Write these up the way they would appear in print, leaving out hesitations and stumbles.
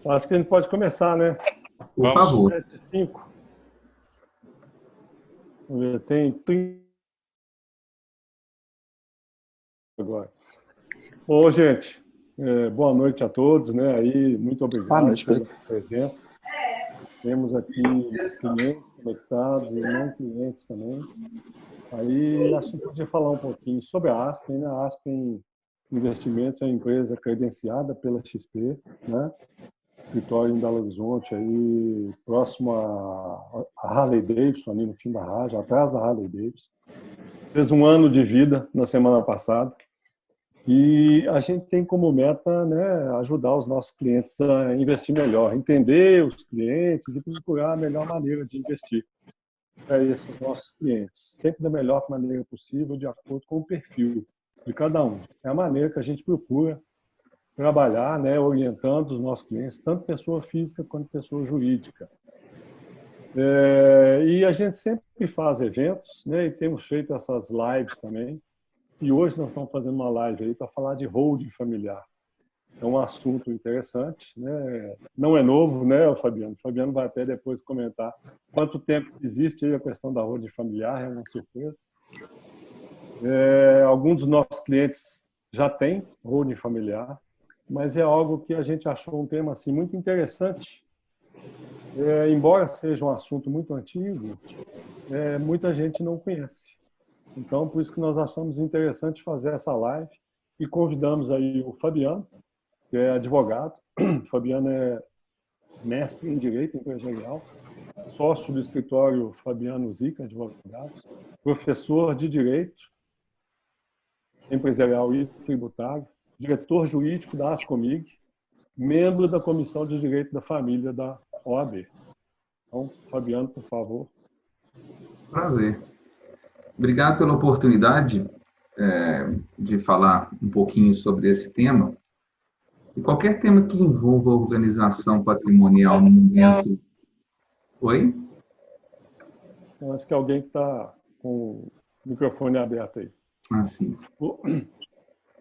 Acho que a gente pode começar, né? Por favor. 7:05. Vamos ver, tem 30 agora. Bom, gente, boa noite a todos, né? Aí, muito obrigado pela presença. Temos aqui clientes conectados e não clientes também. Aí, acho que podia falar um pouquinho sobre a Aspen, né? A Aspen Investimentos é uma empresa credenciada pela XP, né? Escritório em Belo Horizonte, aí, próximo a Harley Davidson, ali no fim da Raja, atrás da Harley Davidson. Fez 1 ano de vida na semana passada. E a gente tem como meta, né, ajudar os nossos clientes a investir melhor, entender os clientes e procurar a melhor maneira de investir para esses nossos clientes, sempre da melhor maneira possível, de acordo com o perfil de cada um. É a maneira que a gente procura trabalhar, né, orientando os nossos clientes, tanto pessoa física quanto pessoa jurídica. E a gente sempre faz eventos, né, e temos feito essas lives também. E hoje nós estamos fazendo uma live aí para falar de holding familiar. É um assunto interessante, né? Não é novo, né, Fabiano? O Fabiano vai até depois comentar quanto tempo existe aí a questão da holding familiar, é uma surpresa. Alguns dos nossos clientes já têm holding familiar, mas é algo que a gente achou um tema assim muito interessante. Embora seja um assunto muito antigo, muita gente não conhece. Então, por isso que nós achamos interessante fazer essa live e convidamos aí o Fabiano, que é advogado. O Fabiano é mestre em Direito Empresarial, sócio do escritório Fabiano Zica Advogados, professor de Direito Empresarial e Tributário, diretor jurídico da Ascomig, membro da Comissão de Direito da Família da OAB. Então, Fabiano, por favor. Prazer. Obrigado pela oportunidade de falar um pouquinho sobre esse tema. E qualquer tema que envolva organização patrimonial no momento... Oi? Eu acho que alguém está com o microfone aberto aí. Assim.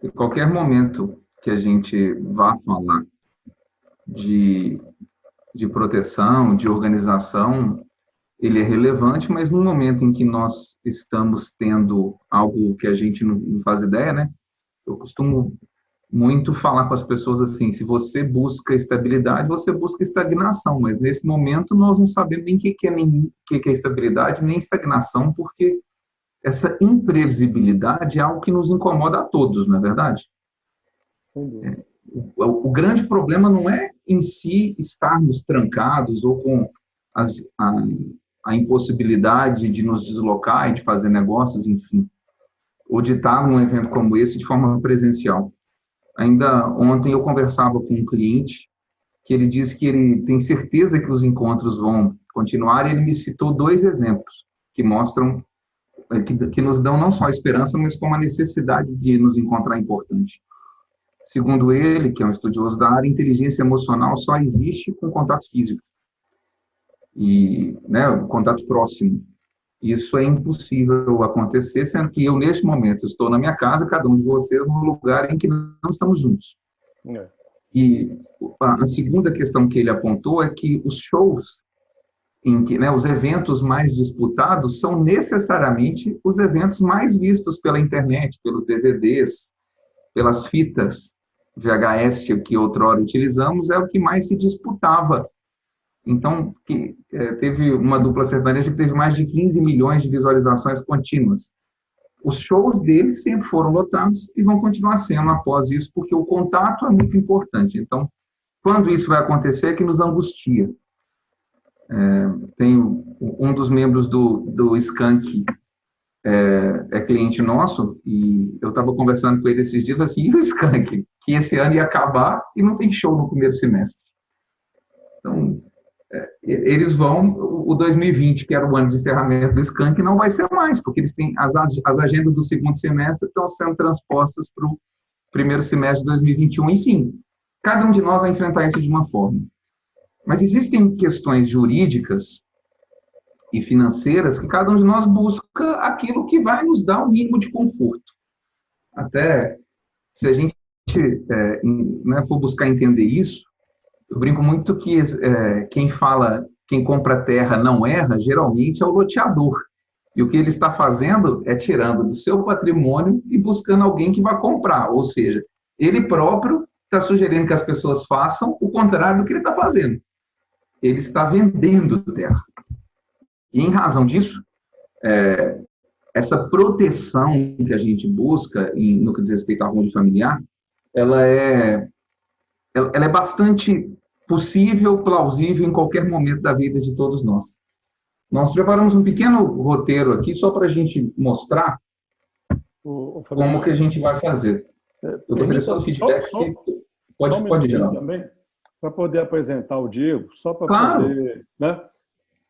Em qualquer momento que a gente vá falar de proteção, de organização, ele é relevante, mas no momento em que nós estamos tendo algo que a gente não faz ideia, né? Eu costumo muito falar com as pessoas assim, se você busca estabilidade, você busca estagnação, mas nesse momento nós não sabemos nem o que é estabilidade, nem estagnação, porque essa imprevisibilidade é algo que nos incomoda a todos, não é verdade? O grande problema não é em si estarmos trancados ou com a impossibilidade de nos deslocar e de fazer negócios, enfim, ou de estar num evento como esse de forma presencial. Ainda ontem eu conversava com um cliente que ele disse que ele tem certeza que os encontros vão continuar, e ele me citou 2 exemplos que mostram, que nos dão não só a esperança, mas como a necessidade de nos encontrar importante. Segundo ele, que é um estudioso da área, inteligência emocional só existe com contato físico. E, né, o contato próximo. Isso é impossível acontecer, sendo que eu, neste momento, estou na minha casa, cada um de vocês num lugar em que não estamos juntos. E a segunda questão que ele apontou é que os shows, em que, né, os eventos mais disputados são necessariamente os eventos mais vistos pela internet, pelos DVDs, pelas fitas VHS que outrora utilizamos, é o que mais se disputava. Então, teve uma dupla sertaneja que teve mais de 15 milhões de visualizações contínuas. Os shows deles sempre foram lotados e vão continuar sendo após isso, porque o contato é muito importante. Então, quando isso vai acontecer, é que nos angustia. Tem um dos membros do Skank, é cliente nosso, e eu estava conversando com ele esses dias, assim, e o Skank, que esse ano ia acabar e não tem show no primeiro semestre. Então, eles vão, o 2020, que era o ano de encerramento do Skank, não vai ser mais, porque eles têm as agendas do segundo semestre estão sendo transpostas para o primeiro semestre de 2021, enfim, cada um de nós vai enfrentar isso de uma forma. Mas existem questões jurídicas e financeiras que cada um de nós busca aquilo que vai nos dar o mínimo de conforto. Até se a gente for buscar entender isso, Eu brinco muito que quem compra terra não erra, geralmente é o loteador. E o que ele está fazendo é tirando do seu patrimônio e buscando alguém que vai comprar. Ou seja, ele próprio está sugerindo que as pessoas façam o contrário do que ele está fazendo. Ele está vendendo terra. E em razão disso, essa proteção que a gente busca no que diz respeito à ronda familiar, ela é bastante possível, plausível em qualquer momento da vida de todos nós. Nós preparamos um pequeno roteiro aqui só para a gente mostrar como que a gente vai fazer. Eu gostaria só do feedback. Pode gerar. Também, para poder apresentar o Diego, só para claro. poder... Né?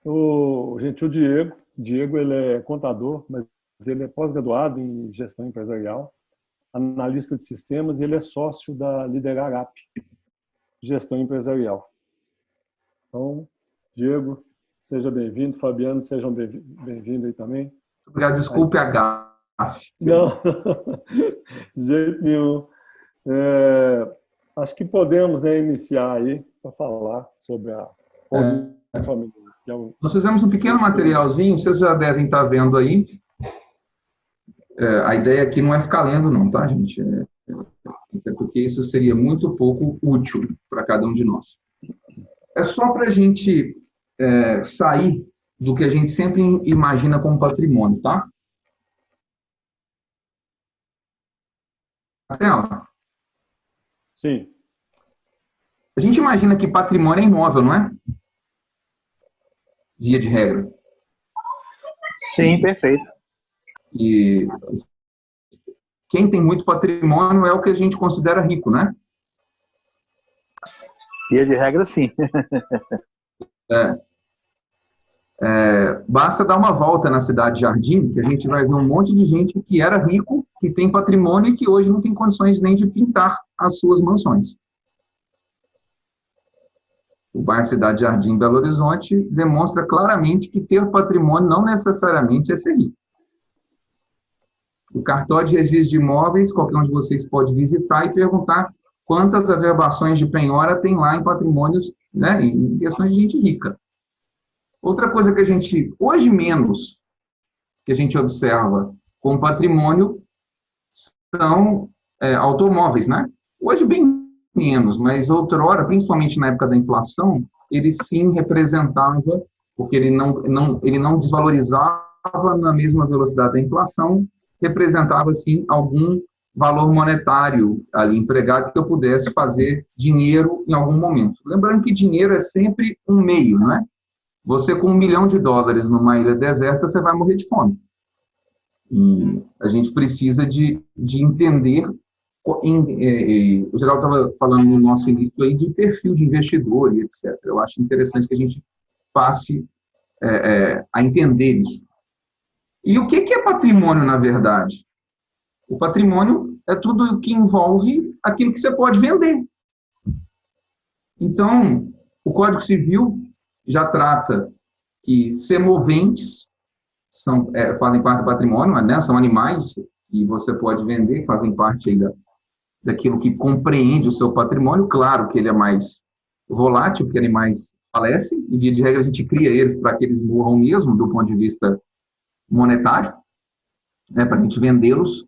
O Diego ele é contador, mas ele é pós-graduado em gestão empresarial, analista de sistemas, e ele é sócio da Liderar App, gestão empresarial. Então, Diego, seja bem-vindo. Fabiano, sejam bem-vindos aí também. Obrigado, desculpe a gafe. Não, de jeito nenhum. Acho que podemos, né, iniciar aí para falar sobre a família. Nós fizemos um pequeno materialzinho, vocês já devem estar vendo aí. A ideia aqui não é ficar lendo não, tá, gente? Até porque isso seria muito pouco útil para cada um de nós. É só para a gente sair do que a gente sempre imagina como patrimônio, tá? Marcelo? Sim. A gente imagina que patrimônio é imóvel, não é? Via de regra. Sim, perfeito. E quem tem muito patrimônio é o que a gente considera rico, né? Via de regra, sim. Basta dar uma volta na cidade Jardim, que a gente vai ver um monte de gente que era rico, que tem patrimônio e que hoje não tem condições nem de pintar as suas mansões. O bairro Cidade Jardim, Belo Horizonte, demonstra claramente que ter patrimônio não necessariamente é ser rico. O cartório de registro de imóveis, qualquer um de vocês pode visitar e perguntar quantas averbações de penhora tem lá em patrimônios, né, em questões de gente rica. Outra coisa que a gente, hoje menos, que a gente observa com patrimônio, são automóveis, né? Hoje bem menos, mas outrora, principalmente na época da inflação, ele sim representava, porque ele não desvalorizava na mesma velocidade da inflação, representava sim algum valor monetário ali empregado que eu pudesse fazer dinheiro em algum momento. Lembrando que dinheiro é sempre um meio, né? Você com $1 milhão numa ilha deserta, você vai morrer de fome. E a gente precisa de entender, o Geraldo estava falando no nosso início aí de perfil de investidor e etc. Eu acho interessante que a gente passe a entender isso. E o que é patrimônio, na verdade? O patrimônio é tudo o que envolve aquilo que você pode vender. Então, o Código Civil já trata que semoventes fazem parte do patrimônio, né? São animais que você pode vender, fazem parte aí daquilo que compreende o seu patrimônio. Claro que ele é mais volátil, porque animais falecem, e via de regra a gente cria eles para que eles morram mesmo, do ponto de vista monetário, né, para a gente vendê-los.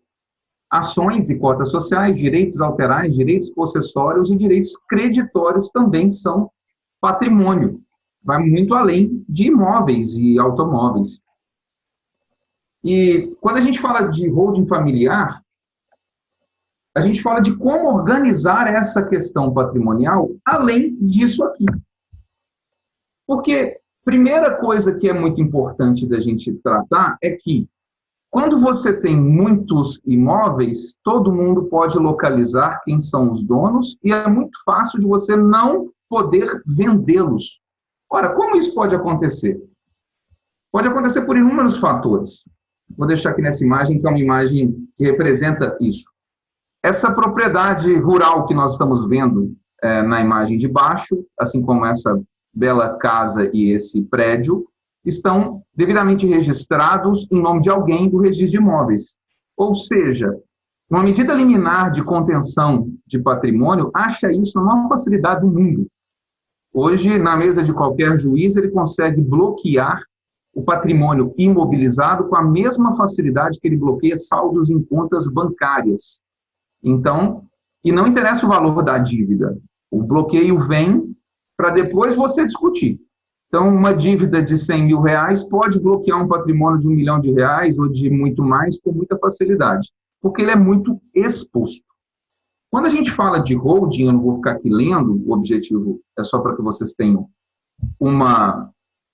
Ações e cotas sociais, direitos alterais, direitos possessórios e direitos creditórios também são patrimônio. Vai muito além de imóveis e automóveis. E quando a gente fala de holding familiar, a gente fala de como organizar essa questão patrimonial além disso aqui. Porque primeira coisa que é muito importante da gente tratar é que quando você tem muitos imóveis, todo mundo pode localizar quem são os donos e é muito fácil de você não poder vendê-los. Ora, como isso pode acontecer? Pode acontecer por inúmeros fatores. Vou deixar aqui nessa imagem, que é uma imagem que representa isso. Essa propriedade rural que nós estamos vendo na imagem de baixo, assim como essa bela casa e esse prédio, estão devidamente registrados em nome de alguém do registro de imóveis. Ou seja, uma medida liminar de contenção de patrimônio acha isso na maior facilidade do mundo. Hoje, na mesa de qualquer juiz, ele consegue bloquear o patrimônio imobilizado com a mesma facilidade que ele bloqueia saldos em contas bancárias. Então, e não interessa o valor da dívida. O bloqueio vem para depois você discutir. Então, uma dívida de 100 mil reais pode bloquear um patrimônio de R$1 milhão ou de muito mais com muita facilidade, porque ele é muito exposto. Quando a gente fala de holding, eu não vou ficar aqui lendo, o objetivo é só para que vocês tenham uma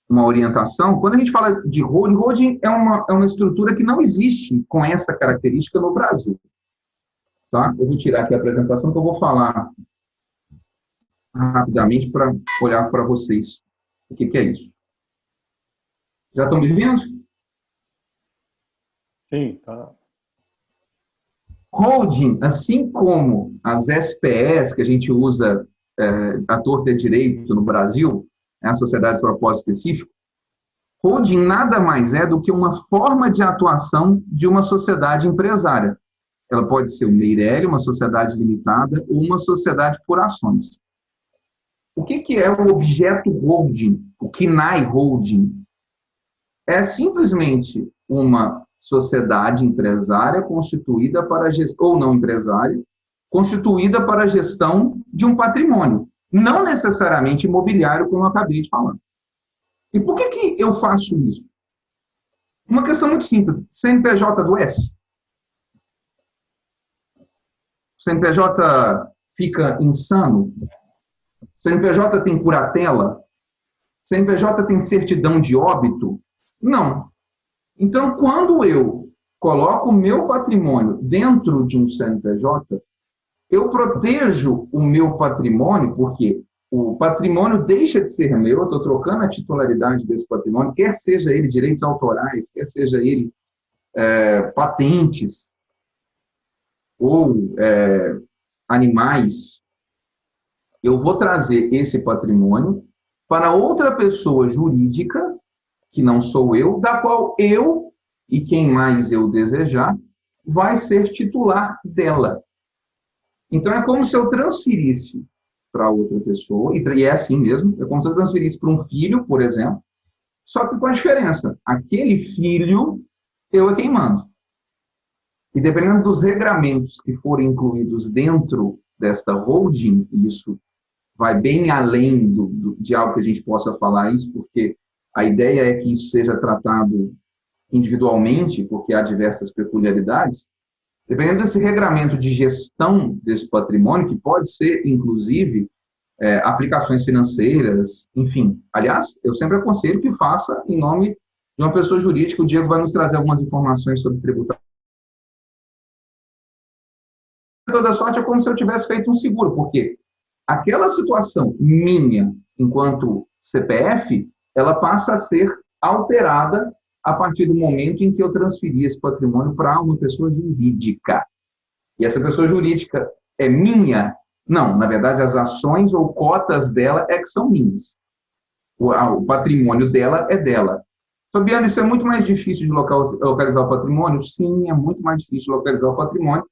orientação. Quando a gente fala de holding é uma estrutura que não existe com essa característica no Brasil. Tá? Eu vou tirar aqui a apresentação que eu vou falar rapidamente para olhar para vocês o que é isso. Já estão me vendo? Sim, tá. Holding, assim como as SPS que a gente usa à torta e à direito no Brasil, a sociedades de propósito específico, holding nada mais é do que uma forma de atuação de uma sociedade empresária. Ela pode ser uma EIRELI, uma sociedade limitada, ou uma sociedade por ações. O que é o objeto holding? O KNAI holding? É simplesmente uma sociedade empresária constituída para gestão, ou não empresária, constituída para a gestão de um patrimônio, não necessariamente imobiliário, como eu acabei de falar. E por que eu faço isso? Uma questão muito simples. CNPJ adoece? O CNPJ fica insano? O CNPJ tem curatela? O CNPJ tem certidão de óbito? Não. Então, quando eu coloco o meu patrimônio dentro de um CNPJ, eu protejo o meu patrimônio, porque o patrimônio deixa de ser meu, eu estou trocando a titularidade desse patrimônio, quer seja ele direitos autorais, quer seja ele patentes ou animais. Eu vou trazer esse patrimônio para outra pessoa jurídica, que não sou eu, da qual eu, e quem mais eu desejar, vai ser titular dela. Então, é como se eu transferisse para outra pessoa, e é assim mesmo, é como se eu transferisse para um filho, por exemplo, só que com a diferença, aquele filho, eu é quem mando. E dependendo dos regramentos que forem incluídos dentro desta holding, isso vai bem além de algo que a gente possa falar isso, porque a ideia é que isso seja tratado individualmente, porque há diversas peculiaridades. Dependendo desse regramento de gestão desse patrimônio, que pode ser, inclusive, aplicações financeiras, enfim. Aliás, eu sempre aconselho que faça em nome de uma pessoa jurídica. O Diego vai nos trazer algumas informações sobre tributação. Toda sorte é como se eu tivesse feito um seguro, porque aquela situação minha, enquanto CPF, ela passa a ser alterada a partir do momento em que eu transferi esse patrimônio para uma pessoa jurídica. E essa pessoa jurídica é minha? Não, na verdade, as ações ou cotas dela é que são minhas. O patrimônio dela é dela. Fabiano, isso é muito mais difícil de localizar o patrimônio? Sim, é muito mais difícil de localizar o patrimônio,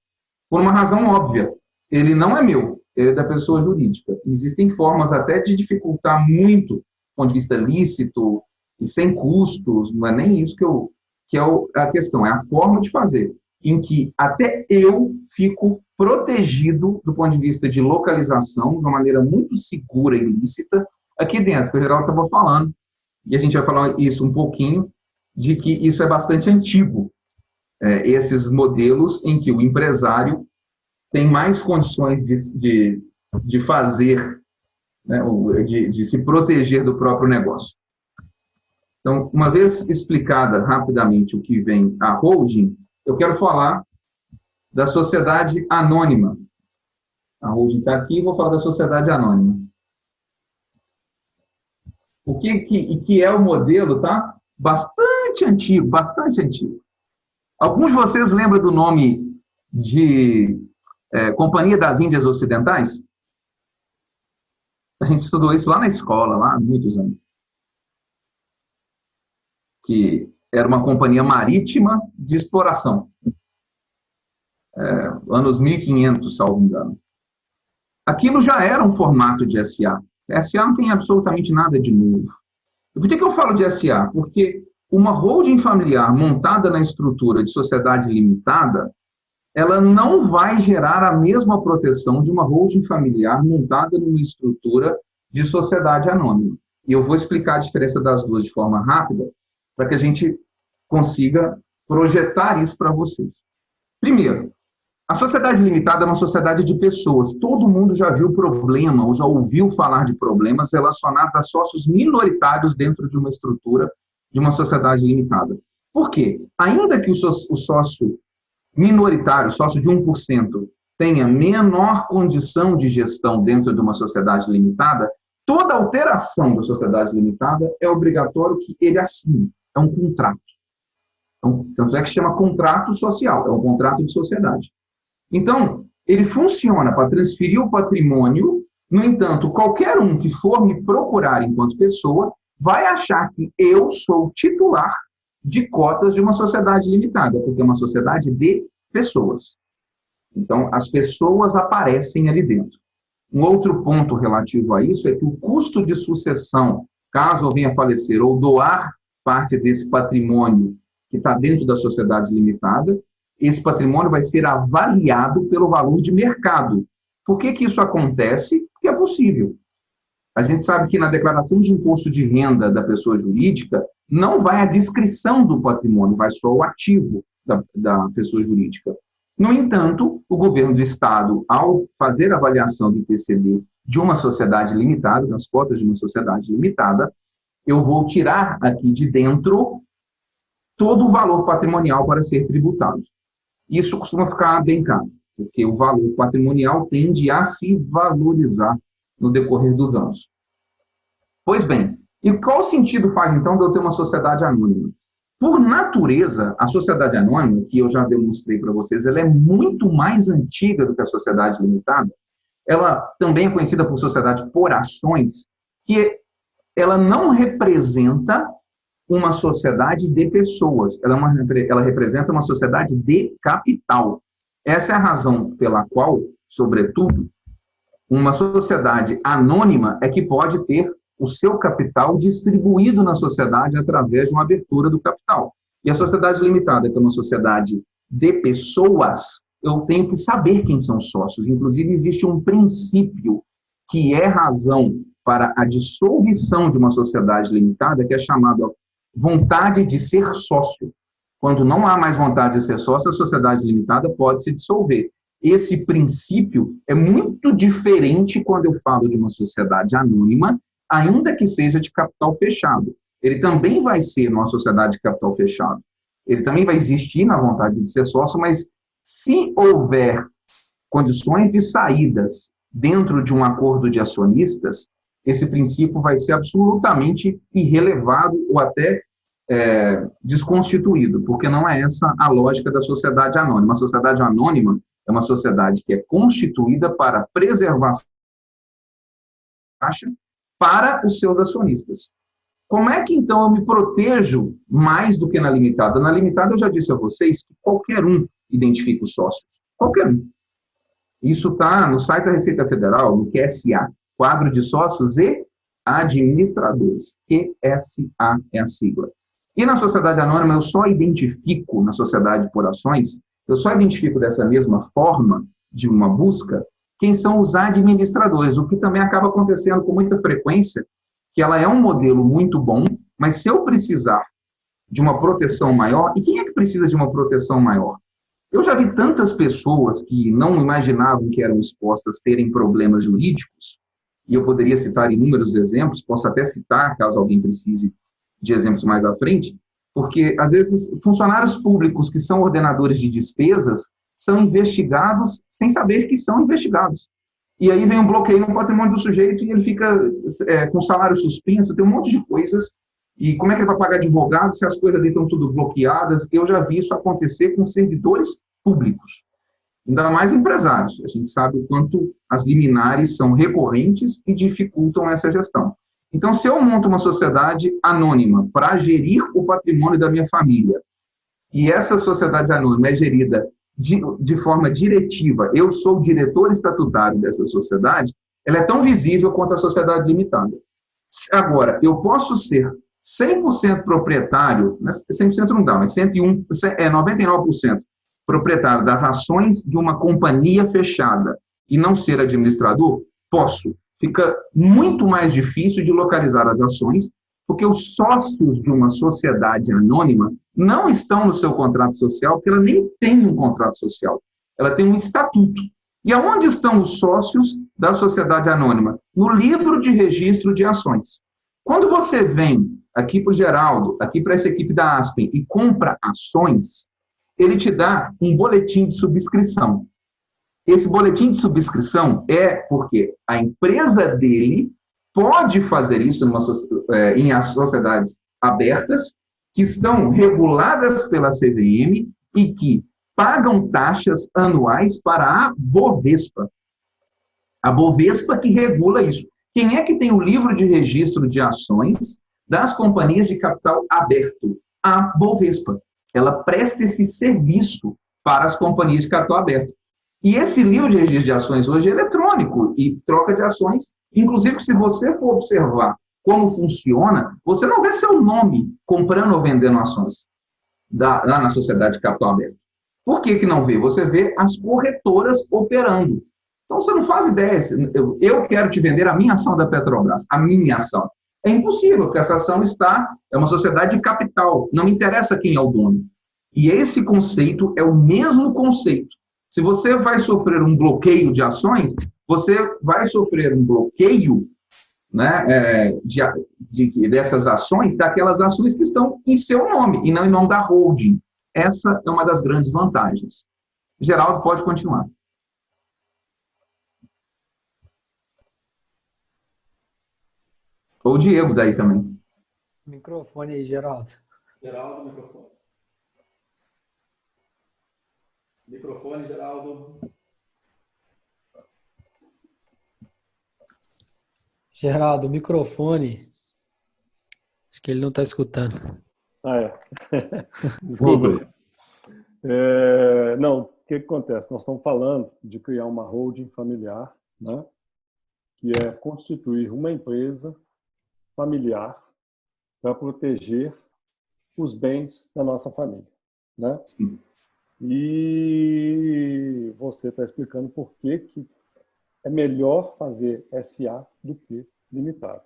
por uma razão óbvia. Ele não é meu, ele é da pessoa jurídica. Existem formas até de dificultar muito, do ponto de vista lícito e sem custos, não é nem isso que é a questão, é a forma de fazer, em que até eu fico protegido do ponto de vista de localização, de uma maneira muito segura e lícita, aqui dentro, que o Geraldo estava falando, e a gente vai falar isso um pouquinho, de que isso é bastante antigo, esses modelos em que o empresário tem mais condições de fazer, né, de se proteger do próprio negócio. Então, uma vez explicada rapidamente o que vem a holding, eu quero falar da sociedade anônima. A holding está aqui, vou falar da sociedade anônima. O que é o modelo, tá? Bastante antigo, bastante antigo. Alguns de vocês lembram do nome de Companhia das Índias Ocidentais? A gente estudou isso lá na escola, lá há muitos anos. Que era uma companhia marítima de exploração. Anos 1500, salvo engano. Aquilo já era um formato de SA. SA não tem absolutamente nada de novo. Por que eu falo de SA? Porque uma holding familiar montada na estrutura de sociedade limitada, ela não vai gerar a mesma proteção de uma holding familiar montada numa estrutura de sociedade anônima. E eu vou explicar a diferença das duas de forma rápida, para que a gente consiga projetar isso para vocês. Primeiro, a sociedade limitada é uma sociedade de pessoas. Todo mundo já viu problema, ou já ouviu falar de problemas relacionados a sócios minoritários dentro de uma estrutura de uma sociedade limitada. Por quê? Ainda que o sócio minoritário, sócio de 1%, tenha menor condição de gestão dentro de uma sociedade limitada, toda alteração da sociedade limitada é obrigatório que ele assine. É um contrato. Então, tanto é que chama contrato social, é um contrato de sociedade. Então, ele funciona para transferir o patrimônio, no entanto, qualquer um que for me procurar enquanto pessoa vai achar que eu sou titular de cotas de uma sociedade limitada, porque é uma sociedade de pessoas. Então, as pessoas aparecem ali dentro. Um outro ponto relativo a isso é que o custo de sucessão, caso eu venha a falecer ou doar parte desse patrimônio que está dentro da sociedade limitada, esse patrimônio vai ser avaliado pelo valor de mercado. Por que isso acontece? Porque é possível. A gente sabe que na declaração de imposto de renda da pessoa jurídica, não vai a descrição do patrimônio, vai só o ativo da pessoa jurídica. No entanto, o governo do Estado, ao fazer a avaliação do IPCB de uma sociedade limitada, das cotas de uma sociedade limitada, eu vou tirar aqui de dentro todo o valor patrimonial para ser tributado. Isso costuma ficar bem caro, porque o valor patrimonial tende a se valorizar no decorrer dos anos. Pois bem, e qual sentido faz, então, de eu ter uma sociedade anônima? Por natureza, a sociedade anônima, que eu já demonstrei para vocês, ela é muito mais antiga do que a sociedade limitada. Ela também é conhecida por sociedade por ações, que ela não representa uma sociedade de pessoas, ela representa uma sociedade de capital. Essa é a razão pela qual, sobretudo, uma sociedade anônima é que pode ter o seu capital distribuído na sociedade através de uma abertura do capital. E a sociedade limitada, que é uma sociedade de pessoas, eu tenho que saber quem são sócios. Inclusive, existe um princípio que é razão para a dissolução de uma sociedade limitada, que é chamado vontade de ser sócio. Quando não há mais vontade de ser sócio, a sociedade limitada pode se dissolver. Esse princípio é muito diferente quando eu falo de uma sociedade anônima, ainda que seja de capital fechado. Ele também vai ser uma sociedade de capital fechado. Ele também vai existir na vontade de ser sócio, mas se houver condições de saídas dentro de um acordo de acionistas, esse princípio vai ser absolutamente irrelevado ou até desconstituído, porque não é essa a lógica da sociedade anônima. A sociedade anônima é uma sociedade que é constituída para preservação da caixa para os seus acionistas. Como é que, então, eu me protejo mais do que na limitada? Na limitada, eu já disse a vocês que qualquer um identifica os sócios. Qualquer um. Isso está no site da Receita Federal, no QSA, quadro de sócios e administradores. QSA é a sigla. E na sociedade anônima, eu só identifico, na sociedade por ações, eu só identifico dessa mesma forma de uma busca quem são os administradores, o que também acaba acontecendo com muita frequência, que ela é um modelo muito bom, mas se eu precisar de uma proteção maior, e quem é que precisa de uma proteção maior? Eu já vi tantas pessoas que não imaginavam que eram expostas terem problemas jurídicos, e eu poderia citar inúmeros exemplos, posso até citar, caso alguém precise de exemplos mais à frente, porque, às vezes, funcionários públicos que são ordenadores de despesas são investigados sem saber que são investigados. E aí vem um bloqueio no patrimônio do sujeito e ele fica com salário suspenso, tem um monte de coisas. E como é que ele vai pagar advogado se as coisas ali estão tudo bloqueadas? Eu já vi isso acontecer com servidores públicos, ainda mais empresários. A gente sabe o quanto as liminares são recorrentes e dificultam essa gestão. Então, se eu monto uma sociedade anônima para gerir o patrimônio da minha família, e essa sociedade anônima é gerida de forma diretiva, eu sou o diretor estatutário dessa sociedade, ela é tão visível quanto a sociedade limitada. Agora, eu posso ser 100% proprietário, 100% não dá, mas 99% proprietário das ações de uma companhia fechada e não ser administrador? Posso. Fica muito mais difícil de localizar as ações, porque os sócios de uma sociedade anônima não estão no seu contrato social, porque ela nem tem um contrato social. Ela tem um estatuto. E aonde estão os sócios da sociedade anônima? No livro de registro de ações. Quando você vem aqui para o Geraldo, aqui para essa equipe da Aspen, e compra ações, ele te dá um boletim de subscrição. Esse boletim de subscrição é porque a empresa dele pode fazer isso em sociedades abertas, que estão reguladas pela CVM e que pagam taxas anuais para a Bovespa. A Bovespa que regula isso. Quem é que tem o livro de registro de ações das companhias de capital aberto? A Bovespa. Ela presta esse serviço para as companhias de capital aberto. E esse livro de registro de ações hoje é eletrônico e troca de ações. Inclusive, se você for observar como funciona, você não vê seu nome comprando ou vendendo ações lá na sociedade de capital aberto. Por que não vê? Você vê as corretoras operando. Então, você não faz ideia. Eu quero te vender a minha ação da Petrobras, a minha ação. É impossível, porque essa ação é uma sociedade de capital. Não me interessa quem é o dono. E esse conceito é o mesmo conceito. Se você vai sofrer um bloqueio de ações, você vai sofrer um bloqueio, né, dessas ações, daquelas ações que estão em seu nome, e não em nome da holding. Essa é uma das grandes vantagens. Geraldo, pode continuar. Ou o Diego daí também. Microfone aí, Geraldo. Geraldo, microfone. Microfone, Geraldo. Geraldo, microfone. Acho que ele não está escutando. Ah, é. Desculpa. Não, o que acontece? Nós estamos falando de criar uma holding familiar, né? Que é constituir uma empresa familiar para proteger os bens da nossa família, né? E você está explicando por que é melhor fazer SA do que limitado.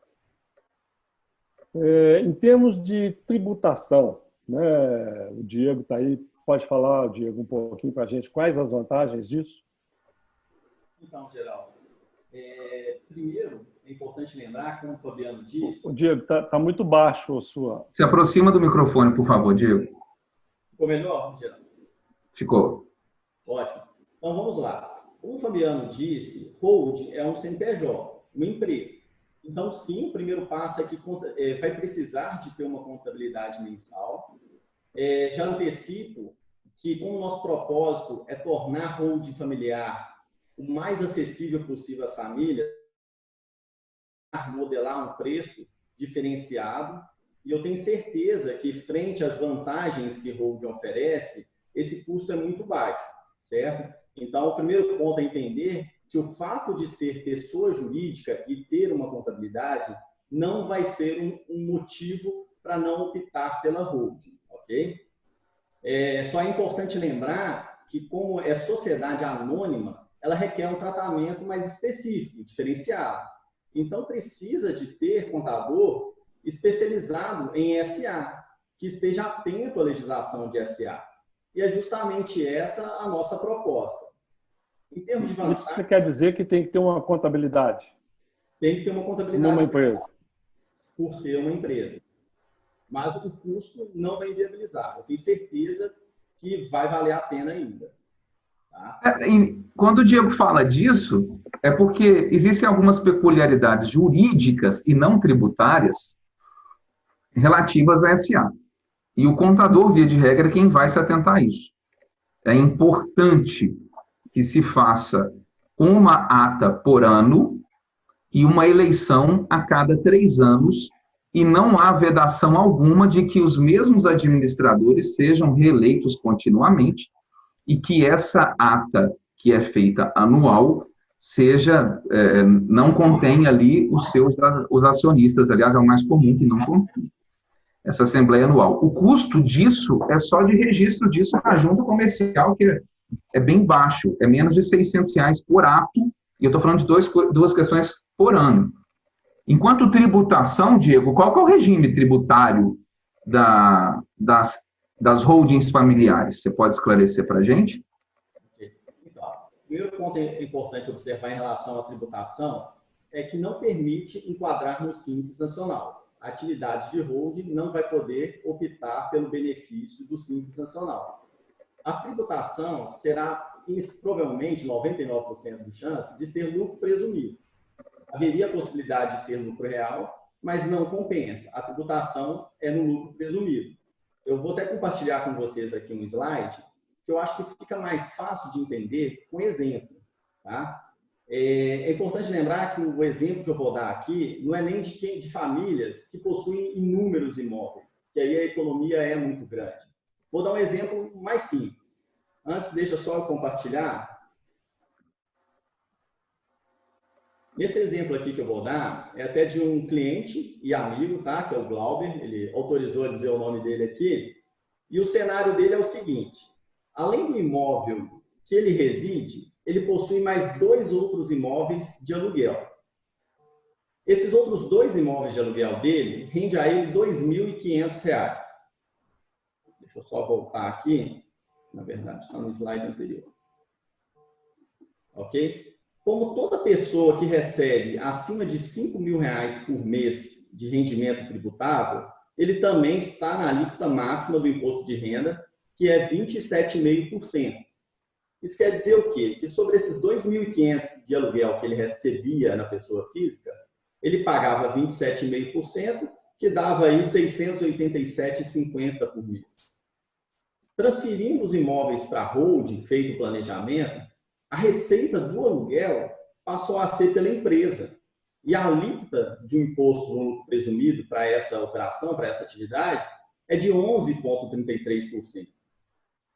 Em termos de tributação, né, o Diego está aí, pode falar, Diego, um pouquinho para a gente, quais as vantagens disso? Então, Geraldo, primeiro, é importante lembrar, como o Fabiano disse... O Diego, está muito baixo a sua... Se aproxima do microfone, por favor, Diego. Ficou melhor, Geraldo? Ficou. Ótimo. Então, vamos lá. Como o Fabiano disse, holding é um CNPJ, uma empresa. Então, sim, o primeiro passo é que vai precisar de ter uma contabilidade mensal. Já antecipo que, como o nosso propósito é tornar a holding familiar o mais acessível possível às famílias, modelar um preço diferenciado, e eu tenho certeza que, frente às vantagens que holding oferece, esse custo é muito baixo, certo? Então, o primeiro ponto é entender que o fato de ser pessoa jurídica e ter uma contabilidade não vai ser um motivo para não optar pela holding, ok? Só é importante lembrar que, como é sociedade anônima, ela requer um tratamento mais específico, diferenciado. Então, precisa de ter contador especializado em SA, que esteja atento à legislação de SA. E é justamente essa a nossa proposta. Em termos de vantagem... Isso quer dizer que tem que ter uma contabilidade? Tem que ter uma contabilidade... Numa empresa. Por ser uma empresa. Mas o custo não vai inviabilizar. Eu tenho certeza que vai valer a pena ainda. Tá? Quando o Diego fala disso, é porque existem algumas peculiaridades jurídicas e não tributárias relativas a SA. E o contador, via de regra, é quem vai se atentar a isso. É importante que se faça uma ata por ano e uma eleição a cada 3 anos, e não há vedação alguma de que os mesmos administradores sejam reeleitos continuamente, e que essa ata, que é feita anual, não contém ali os acionistas. Aliás, é o mais comum que não contém essa assembleia anual. O custo disso é só de registro disso na junta comercial, que é bem baixo, é menos de R$600 por ato, e eu estou falando de duas questões por ano. Enquanto tributação, Diego, qual que é o regime tributário das holdings familiares? Você pode esclarecer para a gente? Então, o primeiro ponto importante observar em relação à tributação é que não permite enquadrar no Simples Nacional. A atividade de holding não vai poder optar pelo benefício do Simples Nacional. A tributação será, provavelmente, 99% de chance de ser lucro presumido. Haveria a possibilidade de ser lucro real, mas não compensa. A tributação é no lucro presumido. Eu vou até compartilhar com vocês aqui um slide que eu acho que fica mais fácil de entender com exemplo. Tá? É importante lembrar que o exemplo que eu vou dar aqui não é nem de famílias que possuem inúmeros imóveis, que aí a economia é muito grande. Vou dar um exemplo mais simples. Antes, deixa só eu compartilhar. Esse exemplo aqui que eu vou dar é até de um cliente e amigo, tá? Que é o Glauber, ele autorizou a dizer o nome dele aqui. E o cenário dele é o seguinte: além do imóvel que ele reside, ele possui mais 2 outros imóveis de aluguel. Esses outros 2 imóveis de aluguel dele rende a ele R$ 2.500. Deixa eu só voltar aqui. Na verdade, está no slide anterior. Ok? Como toda pessoa que recebe acima de R$ 5.000 por mês de rendimento tributável, ele também está na alíquota máxima do imposto de renda, que é 27,5%. Isso quer dizer o quê? Que sobre esses R$ 2.500 de aluguel que ele recebia na pessoa física, ele pagava 27,5%, que dava aí R$ 687,50 por mês. Transferindo os imóveis para a holding, feito o planejamento, a receita do aluguel passou a ser pela empresa. E a alíquota de um imposto no lucro presumido para essa operação, para essa atividade, é de 11,33%.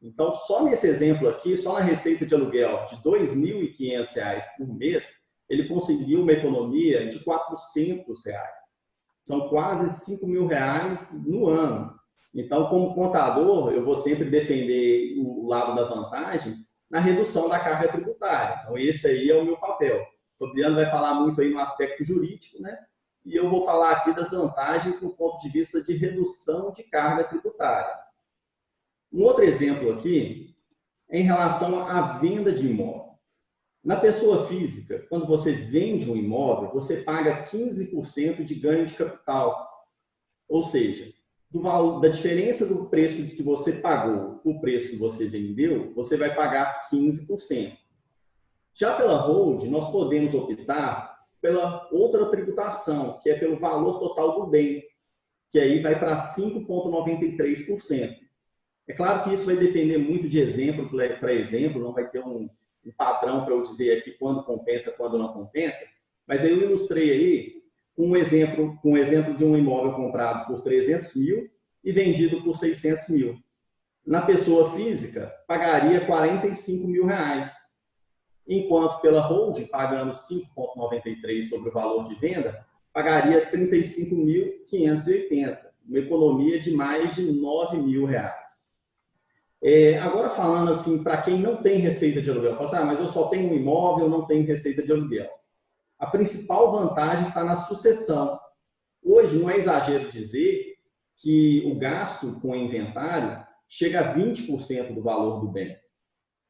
Então, só nesse exemplo aqui, só na receita de aluguel de R$ 2.500 por mês, ele conseguiu uma economia de R$ 400. São quase R$ 5.000 no ano. Então, como contador, eu vou sempre defender o lado da vantagem na redução da carga tributária. Então, esse aí é o meu papel. O Fabiano vai falar muito aí no aspecto jurídico, né? E eu vou falar aqui das vantagens no ponto de vista de redução de carga tributária. Um outro exemplo aqui é em relação à venda de imóvel. Na pessoa física, quando você vende um imóvel, você paga 15% de ganho de capital. Ou seja, da diferença do preço que você pagou para o preço que você vendeu, você vai pagar 15%. Já pela holding, nós podemos optar pela outra tributação, que é pelo valor total do bem, que aí vai para 5,93%. É claro que isso vai depender muito de exemplo para exemplo, não vai ter um padrão para eu dizer aqui quando compensa, quando não compensa, mas eu ilustrei aí com um exemplo de um imóvel comprado por 300 mil e vendido por 600 mil. Na pessoa física, pagaria R$ 45 mil, enquanto pela holding, pagando 5,93 sobre o valor de venda, pagaria R$ 35.580, uma economia de mais de R$ 9 mil. Agora falando assim, para quem não tem receita de aluguel, fala assim, mas eu só tenho um imóvel, não tenho receita de aluguel. A principal vantagem está na sucessão. Hoje, não é exagero dizer que o gasto com o inventário chega a 20% do valor do bem.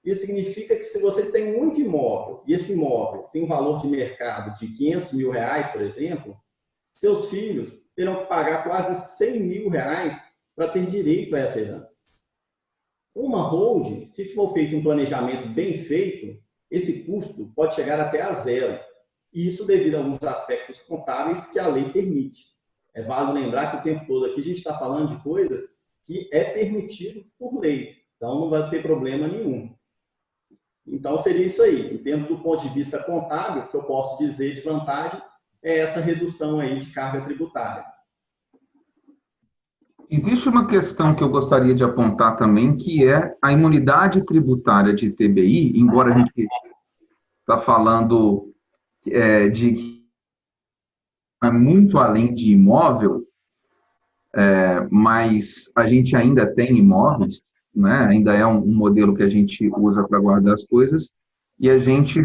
Isso significa que se você tem um único imóvel, e esse imóvel tem um valor de mercado de R$ 500 mil, por exemplo, seus filhos terão que pagar quase R$ 100 mil para ter direito a essa herança. Uma holding, se for feito um planejamento bem feito, esse custo pode chegar até a zero. E isso devido a alguns aspectos contábeis que a lei permite. É válido lembrar que o tempo todo aqui a gente está falando de coisas que é permitido por lei. Então, não vai ter problema nenhum. Então, seria isso aí. Em termos do ponto de vista contábil, o que eu posso dizer de vantagem é essa redução aí de carga tributária. Existe uma questão que eu gostaria de apontar também, que é a imunidade tributária de ITBI, embora a gente está falando de muito além de imóvel, mas a gente ainda tem imóveis, né? Ainda é um modelo que a gente usa para guardar as coisas, e a gente,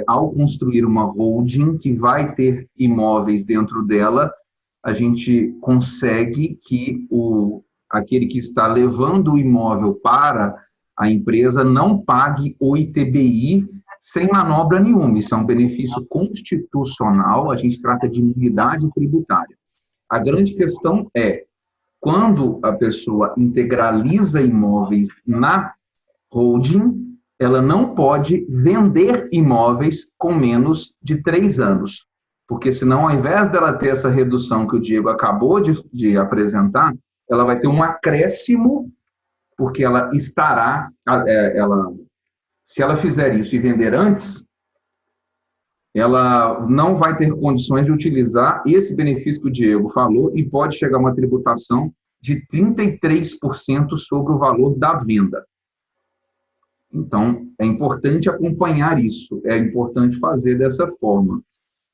ao construir uma holding que vai ter imóveis dentro dela, a gente consegue que aquele que está levando o imóvel para a empresa não pague o ITBI sem manobra nenhuma. Isso é um benefício constitucional, a gente trata de imunidade tributária. A grande questão é, quando a pessoa integraliza imóveis na holding, ela não pode vender imóveis com menos de 3 anos. Porque senão, ao invés dela ter essa redução que o Diego acabou de apresentar, ela vai ter um acréscimo, porque ela estará, se ela fizer isso e vender antes, ela não vai ter condições de utilizar esse benefício que o Diego falou e pode chegar a uma tributação de 33% sobre o valor da venda. Então, é importante acompanhar isso, é importante fazer dessa forma.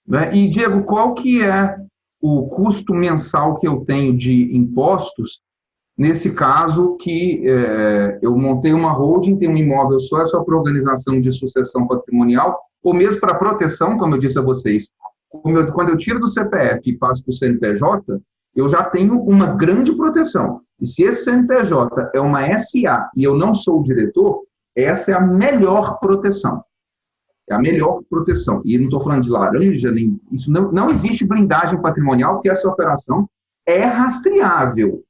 Né? E, Diego, qual que é o custo mensal que eu tenho de impostos, nesse caso que eu montei uma holding, tem um imóvel só, é só para organização de sucessão patrimonial, ou mesmo para proteção, como eu disse a vocês. Quando eu tiro do CPF e passo para o CNPJ, eu já tenho uma grande proteção. E se esse CNPJ é uma SA e eu não sou o diretor, essa é a melhor proteção. É a melhor proteção. E não estou falando de laranja, nem isso. Não existe blindagem patrimonial, porque essa operação é rastreável.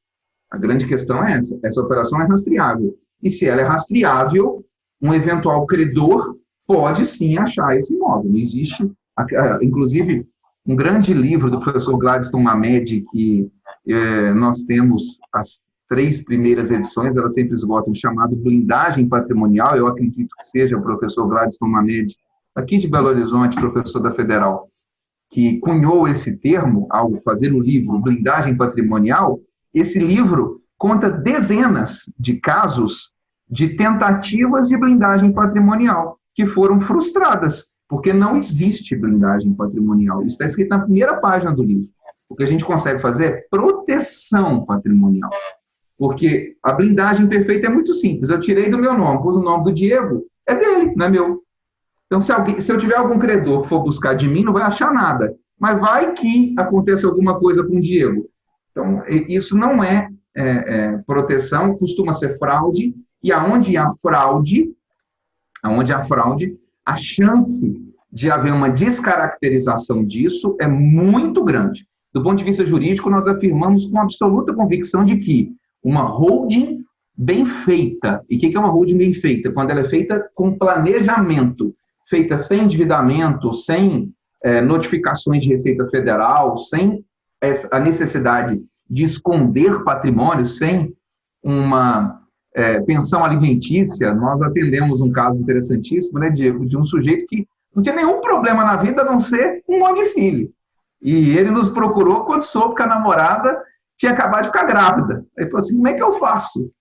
A grande questão é essa. Essa operação é rastreável. E se ela é rastreável, um eventual credor pode sim achar esse imóvel. Não existe, inclusive, um grande livro do professor Gladstone Mamed, que nós temos as 3 primeiras edições, elas sempre esgotam, chamado Blindagem Patrimonial. Eu acredito que seja o professor Gladstone Mamed, aqui de Belo Horizonte, professor da Federal, que cunhou esse termo ao fazer o livro Blindagem Patrimonial. Esse livro conta dezenas de casos de tentativas de blindagem patrimonial que foram frustradas, porque não existe blindagem patrimonial. Isso está escrito na primeira página do livro. O que a gente consegue fazer é proteção patrimonial. Porque a blindagem perfeita é muito simples. Eu tirei do meu nome, pus o nome do Diego, é dele, não é meu. Então, se eu tiver algum credor que for buscar de mim, não vai achar nada. Mas vai que acontece alguma coisa com o Diego. Então, isso não é proteção, costuma ser fraude, e aonde há fraude, a chance de haver uma descaracterização disso é muito grande. Do ponto de vista jurídico, nós afirmamos com absoluta convicção de que uma holding bem feita, e o que é uma holding bem feita? Quando ela é feita com planejamento, feita sem endividamento, sem notificações de Receita Federal, sem a necessidade de esconder patrimônio, sem uma pensão alimentícia. Nós atendemos um caso interessantíssimo, né, Diego, de um sujeito que não tinha nenhum problema na vida a não ser um monte de filho. E ele nos procurou quando soube que a namorada tinha acabado de ficar grávida. Ele falou assim, como é que eu faço?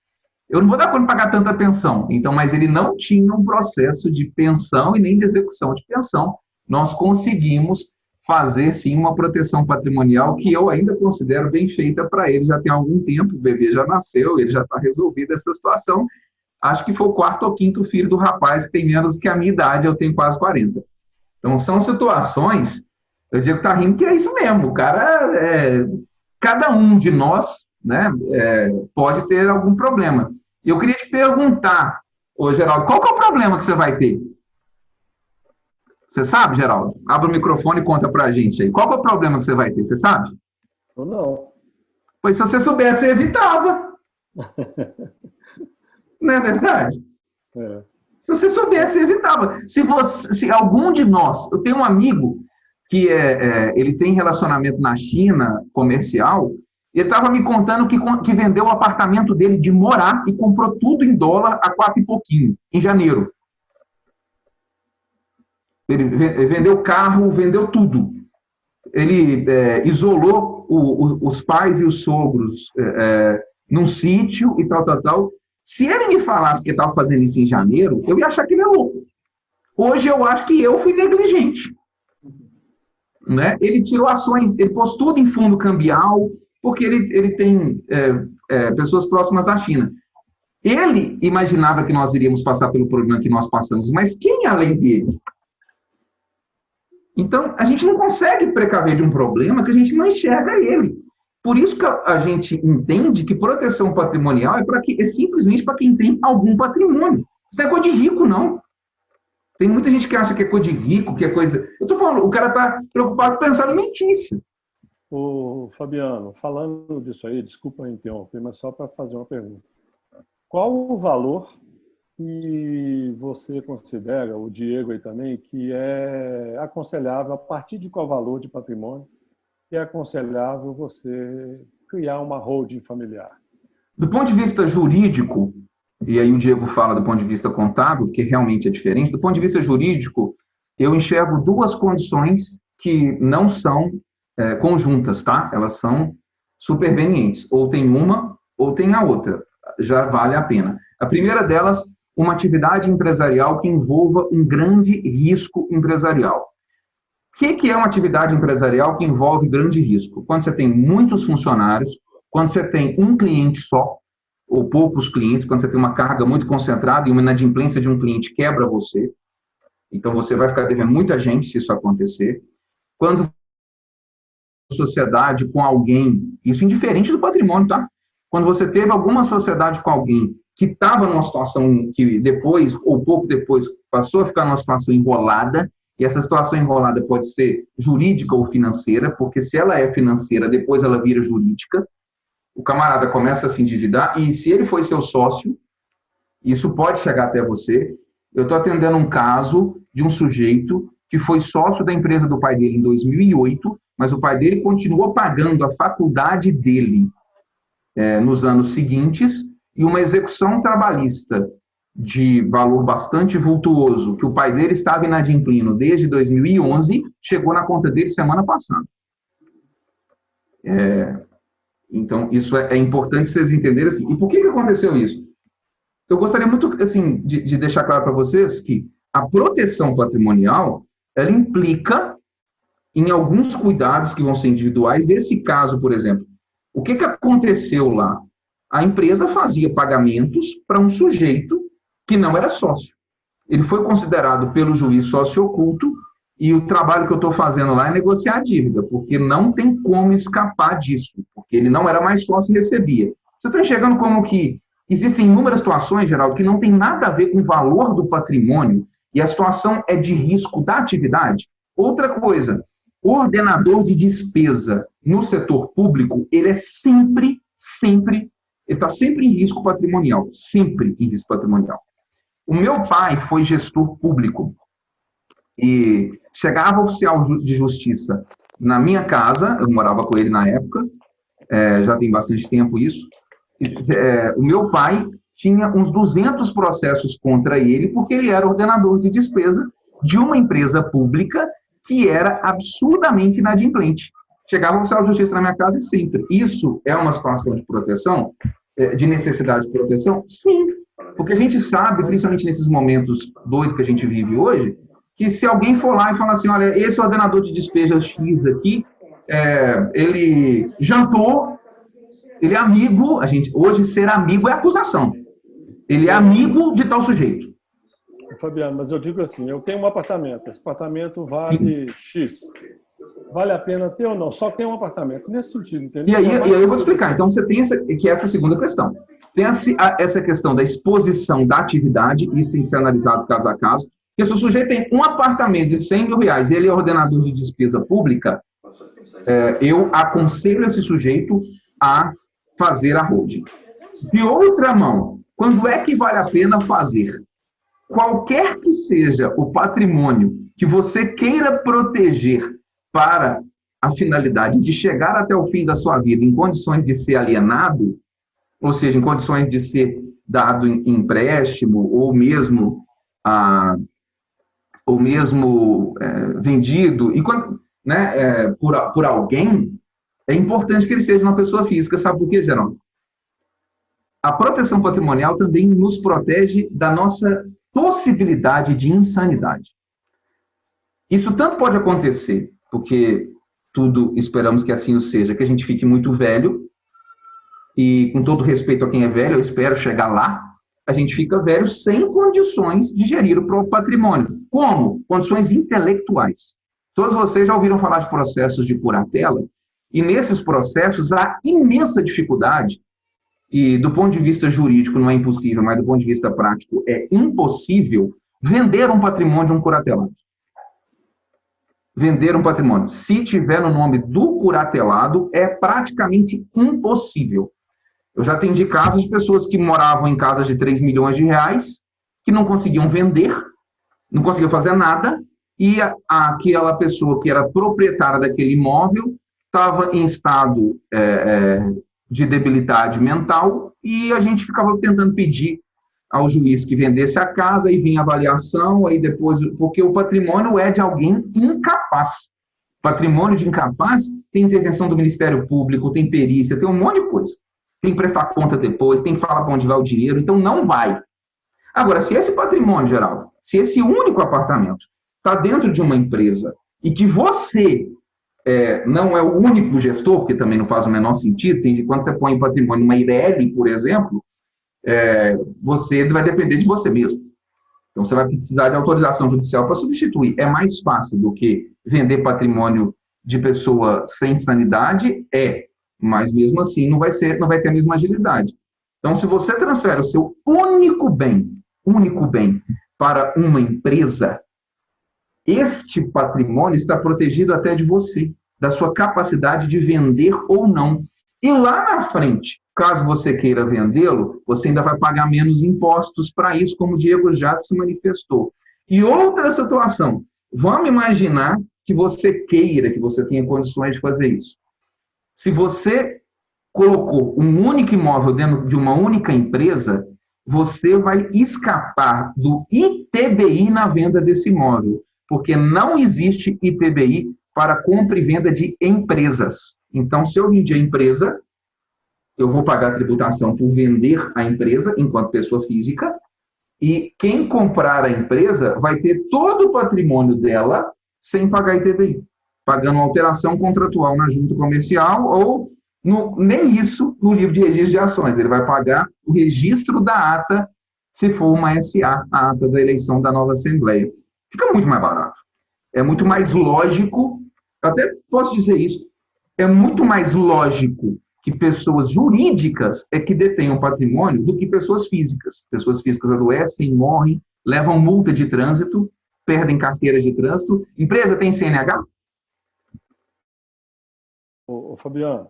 Eu não vou dar conta de pagar tanta pensão. Então, mas ele não tinha um processo de pensão e nem de execução de pensão. Nós conseguimos fazer, sim, uma proteção patrimonial que eu ainda considero bem feita para ele. Já tem algum tempo, o bebê já nasceu, ele já está resolvido essa situação. Acho que foi o 4º ou 5º filho do rapaz, que tem menos que a minha idade, eu tenho quase 40. Então, são situações, eu digo que está rindo, que é isso mesmo. O cara, cada um de nós, né, pode ter algum problema. E eu queria te perguntar, ô Geraldo, qual que é o problema que você vai ter? Você sabe, Geraldo? Abre o microfone e conta pra gente aí. Qual que é o problema que você vai ter? Você sabe? Ou não? Pois se você soubesse, você evitava. Não é verdade? Se você soubesse, você evitava. Se algum de nós... Eu tenho um amigo que ele tem relacionamento na China, comercial, e ele estava me contando que vendeu o apartamento dele de morar e comprou tudo em dólar a 4 e pouquinho, em janeiro. Ele vendeu carro, vendeu tudo. Ele isolou os pais e os sogros num sítio e tal. Se ele me falasse que estava fazendo isso em janeiro, eu ia achar que ele é louco. Hoje eu acho que eu fui negligente. Né? Ele tirou ações, ele pôs tudo em fundo cambial, porque ele tem pessoas próximas da China. Ele imaginava que nós iríamos passar pelo problema que nós passamos, mas quem além dele? Então, a gente não consegue precaver de um problema que a gente não enxerga ele. Por isso que a gente entende que proteção patrimonial é simplesmente para quem tem algum patrimônio. Isso não é coisa de rico, não. Tem muita gente que acha que é coisa de rico, que é coisa... Eu estou falando, o cara está preocupado com pensão alimentícia. Ô, Fabiano, falando disso aí, desculpa interromper, mas só para fazer uma pergunta. Qual o valor que você considera, o Diego aí também, que é aconselhável, a partir de qual valor de patrimônio é aconselhável você criar uma holding familiar? Do ponto de vista jurídico, e aí o Diego fala do ponto de vista contábil, que realmente é diferente, do ponto de vista jurídico, eu enxergo duas condições que não são conjuntas, tá? Elas são supervenientes. Ou tem uma, ou tem a outra. Já vale a pena. A primeira delas, uma atividade empresarial que envolva um grande risco empresarial. O que é uma atividade empresarial que envolve grande risco? Quando você tem muitos funcionários, quando você tem um cliente só, ou poucos clientes, quando você tem uma carga muito concentrada e uma inadimplência de um cliente quebra você. Então, você vai ficar devendo muita gente se isso acontecer. Quando sociedade com alguém, isso indiferente do patrimônio, tá? Quando você teve alguma sociedade com alguém que estava numa situação que depois, ou pouco depois, passou a ficar numa situação enrolada, e essa situação enrolada pode ser jurídica ou financeira, porque se ela é financeira, depois ela vira jurídica, o camarada começa a se endividar, e se ele foi seu sócio, isso pode chegar até você. Eu estou atendendo um caso de um sujeito que foi sócio da empresa do pai dele em 2008, mas o pai dele continuou pagando a faculdade dele nos anos seguintes, e uma execução trabalhista de valor bastante vultuoso, que o pai dele estava inadimplindo desde 2011, chegou na conta dele semana passada. Então, isso é importante vocês entenderem assim. E por que aconteceu isso? Eu gostaria muito assim, de deixar claro para vocês que a proteção patrimonial, ela implica em alguns cuidados que vão ser individuais. Esse caso, por exemplo, o que aconteceu lá? A empresa fazia pagamentos para um sujeito que não era sócio. Ele foi considerado pelo juiz sócio oculto, e o trabalho que eu estou fazendo lá é negociar a dívida, porque não tem como escapar disso, porque ele não era mais sócio e recebia. Vocês estão enxergando como que existem inúmeras situações, Geraldo, que não tem nada a ver com o valor do patrimônio, e a situação é de risco da atividade? Outra coisa, o ordenador de despesa no setor público, ele é sempre, ele está sempre em risco patrimonial, sempre em risco patrimonial. O meu pai foi gestor público, e chegava oficial de justiça na minha casa, eu morava com ele na época, já tem bastante tempo isso, o meu pai tinha uns 200 processos contra ele, porque ele era ordenador de despesa de uma empresa pública que era absurdamente inadimplente. Chegava oficial de justiça na minha casa e sempre. Isso é uma situação de proteção, de necessidade de proteção? Sim, porque a gente sabe, principalmente nesses momentos doidos que a gente vive hoje, que se alguém for lá e falar assim, olha, esse ordenador de despesa X aqui, ele jantou, ele é amigo, hoje ser amigo é acusação. Ele é amigo de tal sujeito. Fabiano, mas eu digo assim, eu tenho um apartamento, esse apartamento vale X. Vale a pena ter ou não? Só tem um apartamento, nesse sentido, entendeu? E aí eu vou te explicar. Então, você tem essa segunda questão. Tem essa questão da exposição da atividade, isso tem que ser analisado caso a caso. Porque se o sujeito tem um apartamento de 100 mil reais e ele é ordenador de despesa pública, eu aconselho esse sujeito a fazer a holding. De outra mão, quando é que vale a pena fazer? Qualquer que seja o patrimônio que você queira proteger para a finalidade de chegar até o fim da sua vida em condições de ser alienado, ou seja, em condições de ser dado em empréstimo, ou mesmo vendido, e por alguém, é importante que ele seja uma pessoa física. Sabe por quê, Geraldo? A proteção patrimonial também nos protege da nossa possibilidade de insanidade. Isso tanto pode acontecer, porque tudo esperamos que assim o seja, que a gente fique muito velho, e com todo respeito a quem é velho, eu espero chegar lá, a gente fica velho sem condições de gerir o próprio patrimônio. Como? Condições intelectuais. Todos vocês já ouviram falar de processos de curatela, e nesses processos há imensa dificuldade, e do ponto de vista jurídico não é impossível, mas do ponto de vista prático é impossível vender um patrimônio de um curatelado. Vender um patrimônio. Se tiver no nome do curatelado, é praticamente impossível. Eu já atendi casos de pessoas que moravam em casas de 3 milhões de reais, que não conseguiam vender, não conseguiam fazer nada, e aquela pessoa que era proprietária daquele imóvel estava em estado de debilidade mental, e a gente ficava tentando pedir ao juiz que vendesse a casa, e vinha a avaliação, aí depois, porque o patrimônio é de alguém incapaz. Patrimônio de incapaz tem intervenção do Ministério Público, tem perícia, tem um monte de coisa. Tem que prestar conta depois, tem que falar para onde vai o dinheiro, então não vai. Agora, se esse patrimônio, Geraldo, se esse único apartamento está dentro de uma empresa e que você não é o único gestor, porque também não faz o menor sentido, quando você põe patrimônio numa Eireli, por exemplo, você vai depender de você mesmo. Então, você vai precisar de autorização judicial para substituir. É mais fácil do que vender patrimônio de pessoa sem sanidade? Mas mesmo assim não vai ter a mesma agilidade. Então, se você transfere o seu único bem para uma empresa, este patrimônio está protegido até de você, da sua capacidade de vender ou não. E lá na frente, caso você queira vendê-lo, você ainda vai pagar menos impostos para isso, como o Diego já se manifestou. E outra situação, vamos imaginar que você queira, que você tenha condições de fazer isso. Se você colocou um único imóvel dentro de uma única empresa, você vai escapar do ITBI na venda desse imóvel, porque não existe ITBI para compra e venda de empresas. Então, se eu vender a empresa, eu vou pagar tributação por vender a empresa enquanto pessoa física, e quem comprar a empresa vai ter todo o patrimônio dela sem pagar ITBI, pagando alteração contratual na junta comercial ou, nem isso, no livro de registro de ações. Ele vai pagar o registro da ata, se for uma SA, a ata da eleição da nova Assembleia. Fica muito mais barato. É muito mais lógico, eu até posso dizer isso, é muito mais lógico que pessoas jurídicas que detenham patrimônio do que pessoas físicas. Pessoas físicas adoecem, morrem, levam multa de trânsito, perdem carteiras de trânsito. Empresa tem CNH? Ô Fabiano,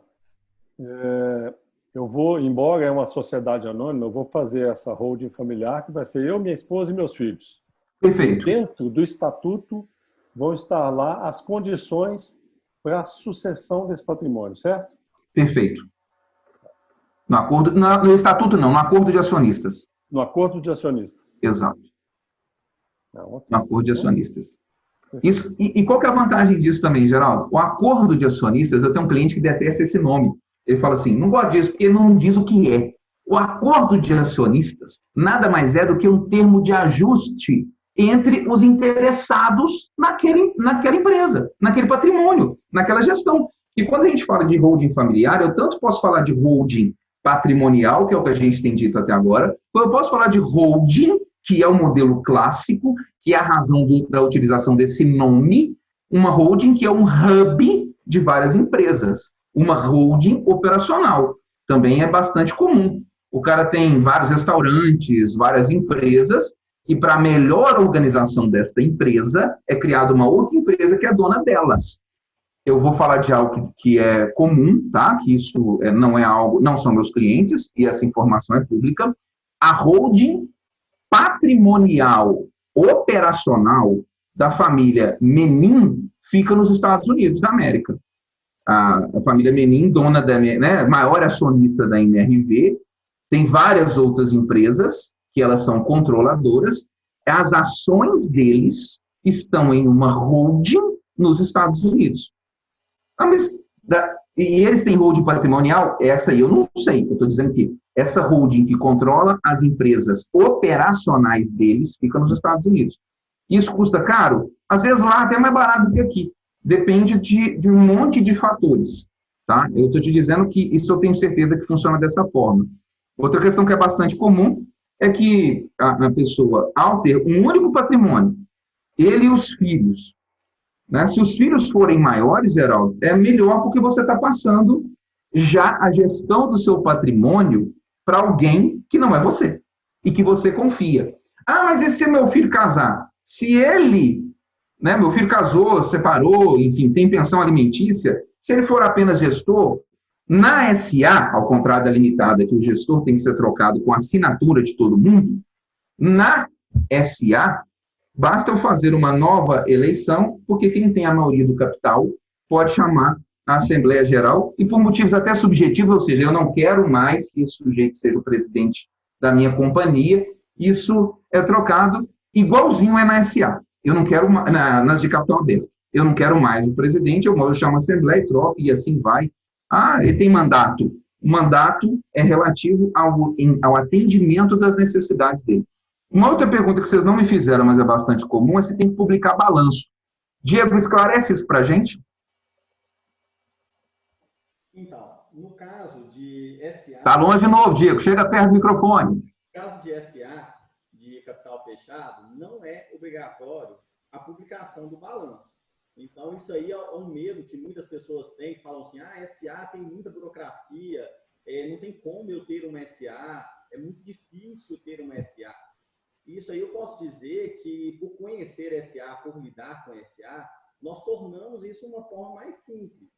eu vou, embora é uma sociedade anônima, eu vou fazer essa holding familiar, que vai ser eu, minha esposa e meus filhos. Perfeito. Dentro do estatuto vão estar lá as condições para a sucessão desse patrimônio, certo? Perfeito. No estatuto não, no acordo de acionistas. No acordo de acionistas. Exato. Okay. No acordo de acionistas. Isso, e qual que é a vantagem disso também, Geraldo? O acordo de acionistas, eu tenho um cliente que detesta esse nome. Ele fala assim, não gosto disso porque não diz o que é. O acordo de acionistas nada mais é do que um termo de ajuste entre os interessados naquela empresa, naquele patrimônio, naquela gestão. E quando a gente fala de holding familiar, eu tanto posso falar de holding patrimonial, que é o que a gente tem dito até agora, como eu posso falar de holding, que é o modelo clássico, que é a razão da utilização desse nome, uma holding que é um hub de várias empresas, uma holding operacional. Também é bastante comum. O cara tem vários restaurantes, várias empresas, e para a melhor organização desta empresa, é criada uma outra empresa que é dona delas. Eu vou falar de algo que é comum, tá? Que isso não é algo, não são meus clientes, e essa informação é pública. A holding patrimonial operacional da família Menin fica nos Estados Unidos da América. A família Menin, dona da, maior acionista da MRV, tem várias outras empresas que elas são controladoras. As ações deles estão em uma holding nos Estados Unidos. Mas E eles têm holding patrimonial? Essa aí eu não sei. Eu estou dizendo que essa holding que controla as empresas operacionais deles fica nos Estados Unidos. Isso custa caro? Às vezes lá até mais barato do que aqui. Depende de um monte de fatores. Tá? Eu estou te dizendo que isso eu tenho certeza que funciona dessa forma. Outra questão que é bastante comum é que a pessoa, ao ter um único patrimônio, ele e os filhos, né? Se os filhos forem maiores, Geraldo, é melhor porque você está passando já a gestão do seu patrimônio para alguém que não é você e que você confia. Ah, mas e se meu filho casar? Se ele, né, meu filho casou, separou, enfim, tem pensão alimentícia, se ele for apenas gestor, na SA, ao contrário da limitada, que o gestor tem que ser trocado com a assinatura de todo mundo, na SA, basta eu fazer uma nova eleição, porque quem tem a maioria do capital pode chamar a Assembleia Geral, e por motivos até subjetivos, ou seja, eu não quero mais que esse sujeito seja o presidente da minha companhia, isso é trocado igualzinho é na SA. Eu não quero, nas de capital aberto, eu não quero mais o presidente, eu chamo a Assembleia e troco, e assim vai. Ah, ele tem mandato. O mandato é relativo ao atendimento das necessidades dele. Uma outra pergunta que vocês não me fizeram, mas é bastante comum, é se tem que publicar balanço. Diego, esclarece isso para a gente. Então, no caso de SA... Está longe de novo, Diego. Chega perto do microfone. No caso de SA, de capital fechado, não é obrigatório a publicação do balanço. Então, isso aí é um medo que muitas pessoas têm, que falam assim, SA tem muita burocracia, não tem como eu ter uma SA, é muito difícil ter uma SA. Isso aí eu posso dizer que, por conhecer SA, por lidar com SA, nós tornamos isso uma forma mais simples.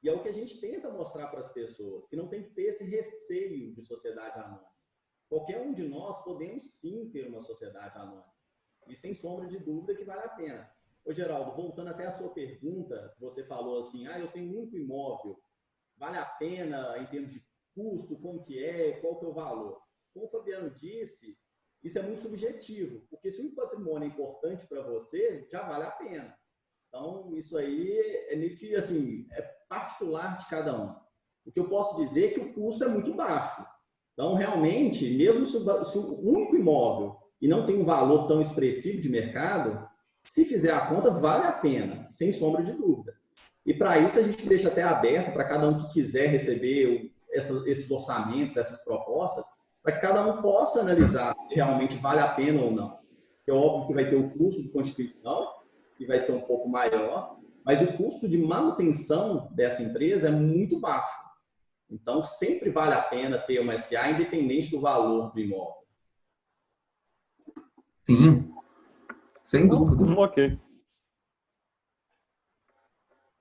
E é o que a gente tenta mostrar para as pessoas, que não tem que ter esse receio de sociedade anônima. Qualquer um de nós podemos sim ter uma sociedade anônima. E sem sombra de dúvida que vale a pena. Ô, Geraldo, voltando até a sua pergunta, você falou assim, eu tenho um único imóvel, vale a pena em termos de custo, como que é, qual que é o valor? Como o Fabiano disse, isso é muito subjetivo, porque se um patrimônio é importante para você, já vale a pena. Então, isso aí é meio que, assim, é particular de cada um. O que eu posso dizer é que o custo é muito baixo. Então, realmente, mesmo se o único imóvel e não tem um valor tão expressivo de mercado, se fizer a conta, vale a pena, sem sombra de dúvida. E para isso a gente deixa até aberto para cada um que quiser receber esses orçamentos, essas propostas, para que cada um possa analisar se realmente vale a pena ou não. É óbvio que vai ter o custo de constituição, que vai ser um pouco maior, mas o custo de manutenção dessa empresa é muito baixo. Então, sempre vale a pena ter uma SA, independente do valor do imóvel. Sim. Sem dúvida. Ok.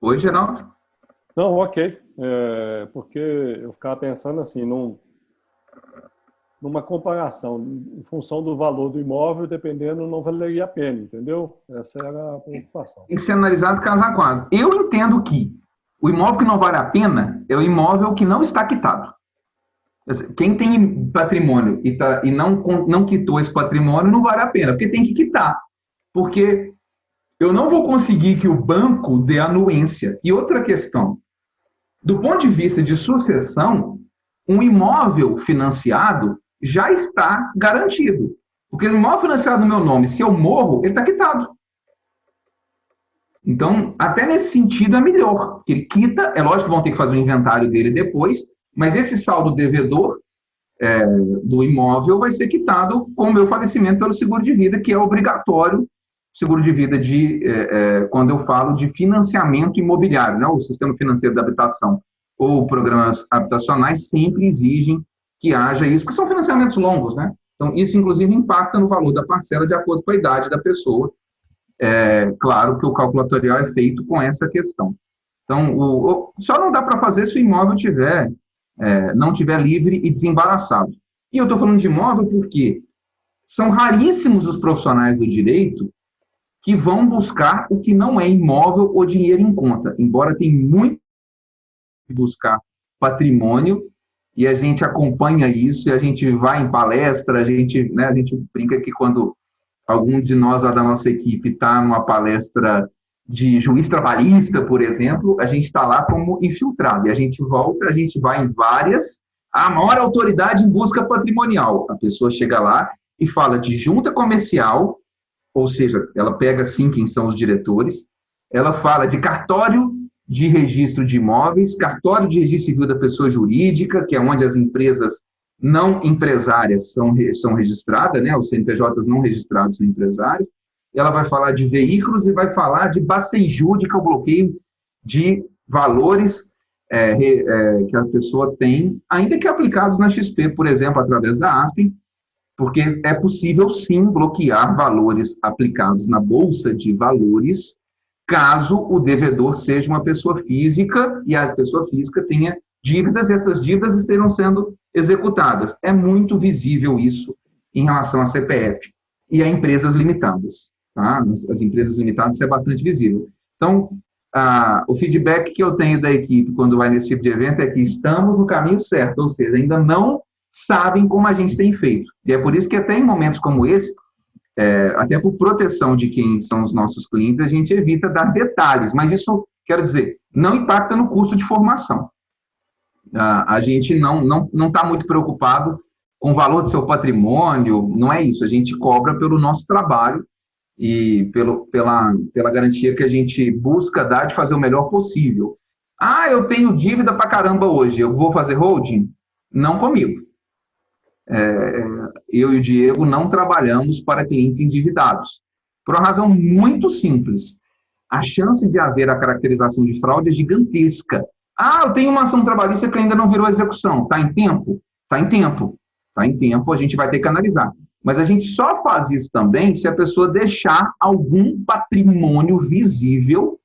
Oi, Geraldo? Não, ok. Porque eu ficava pensando assim, numa comparação, em função do valor do imóvel, dependendo, não valeria a pena, entendeu? Essa era a preocupação. Tem que ser analisado caso a caso. Eu entendo que o imóvel que não vale a pena é o imóvel que não está quitado. Quem tem patrimônio e não quitou esse patrimônio, não vale a pena, porque tem que quitar. Porque eu não vou conseguir que o banco dê anuência. E outra questão, do ponto de vista de sucessão, um imóvel financiado já está garantido. Porque o imóvel financiado no meu nome, se eu morro, ele está quitado. Então, até nesse sentido é melhor, porque ele quita, é lógico que vão ter que fazer o inventário dele depois, mas esse saldo devedor do imóvel vai ser quitado com o meu falecimento pelo seguro de vida, que é obrigatório, seguro de vida quando eu falo de financiamento imobiliário, né? O sistema financeiro da habitação ou programas habitacionais sempre exigem que haja isso, porque são financiamentos longos, né? Então, isso, inclusive, impacta no valor da parcela de acordo com a idade da pessoa. Claro que o cálculo atuarial é feito com essa questão. Então, só não dá para fazer se o imóvel não tiver livre e desembaraçado. E eu estou falando de imóvel porque são raríssimos os profissionais do direito que vão buscar o que não é imóvel ou dinheiro em conta, embora tem muito que buscar patrimônio, e a gente acompanha isso, e a gente vai em palestra, a gente brinca que quando algum de nós lá da nossa equipe está numa palestra de juiz trabalhista, por exemplo, a gente está lá como infiltrado, e a gente volta, a gente vai em várias, a maior autoridade em busca patrimonial. A pessoa chega lá e fala de junta comercial, ou seja, ela pega, sim, quem são os diretores, ela fala de cartório de registro de imóveis, cartório de registro civil da pessoa jurídica, que é onde as empresas não empresárias são registradas, né? Os CNPJs não registrados são empresários. Ela vai falar de veículos e vai falar de Bacenjude, que é o bloqueio de valores que a pessoa tem, ainda que aplicados na XP, por exemplo, através da Aspen, porque é possível, sim, bloquear valores aplicados na Bolsa de Valores, caso o devedor seja uma pessoa física e a pessoa física tenha dívidas e essas dívidas estejam sendo executadas. É muito visível isso em relação à CPF e a empresas limitadas. Tá? As empresas limitadas isso é bastante visível. Então, o feedback que eu tenho da equipe quando vai nesse tipo de evento é que estamos no caminho certo, ou seja, ainda não sabem como a gente tem feito. E é por isso que até em momentos como esse, até por proteção de quem são os nossos clientes, a gente evita dar detalhes, mas isso, quero dizer, não impacta no custo de formação. A gente não está muito preocupado com o valor do seu patrimônio, não é isso, a gente cobra pelo nosso trabalho e pela garantia que a gente busca dar de fazer o melhor possível. Eu tenho dívida pra caramba hoje, eu vou fazer holding? Não comigo. Eu e o Diego não trabalhamos para clientes endividados, por uma razão muito simples. A chance de haver a caracterização de fraude é gigantesca. Eu tenho uma ação trabalhista que ainda não virou execução. Está em tempo? Está em tempo. Está em tempo, a gente vai ter que analisar. Mas a gente só faz isso também se a pessoa deixar algum patrimônio visível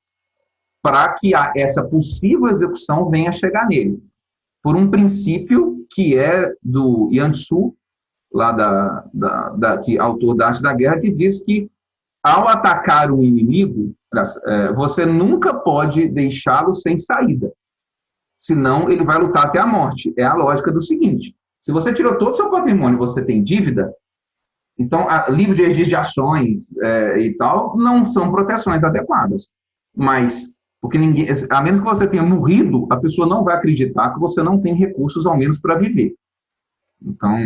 para que essa possível execução venha a chegar nele. Por um princípio que é do Yan Tzu, lá que autor da Arte da Guerra, que diz que ao atacar um inimigo, você nunca pode deixá-lo sem saída. Senão ele vai lutar até a morte. É a lógica do seguinte: se você tirou todo o seu patrimônio e você tem dívida, então livro de registro de ações e tal não são proteções adequadas. Mas, porque ninguém, a menos que você tenha morrido, a pessoa não vai acreditar que você não tem recursos, ao menos, para viver. Então,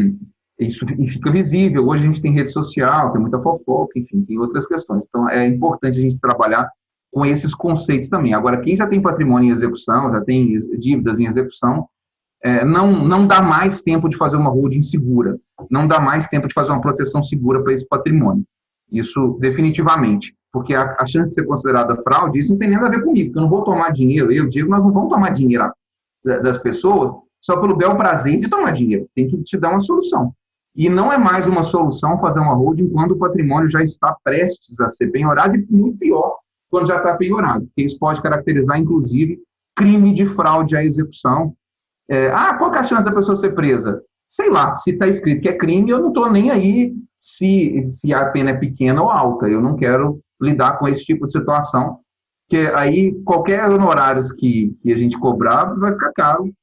isso fica visível. Hoje a gente tem rede social, tem muita fofoca, enfim, tem outras questões. Então, é importante a gente trabalhar com esses conceitos também. Agora, quem já tem patrimônio em execução, já tem dívidas em execução, não dá mais tempo de fazer uma holding segura, não dá mais tempo de fazer uma proteção segura para esse patrimônio. Isso definitivamente, porque a chance de ser considerada fraude, isso não tem nada a ver comigo, porque eu não vou tomar dinheiro, eu digo, nós não vamos tomar dinheiro das pessoas só pelo bel prazer de tomar dinheiro, tem que te dar uma solução. E não é mais uma solução fazer uma holding quando o patrimônio já está prestes a ser penhorado, e muito pior, quando já está penhorado, porque isso pode caracterizar, inclusive, crime de fraude à execução. Qual que é a chance da pessoa ser presa? Sei lá, se está escrito que é crime, eu não estou nem aí se a pena é pequena ou alta. Eu não quero lidar com esse tipo de situação, porque aí qualquer honorários que a gente cobrar vai ficar caro.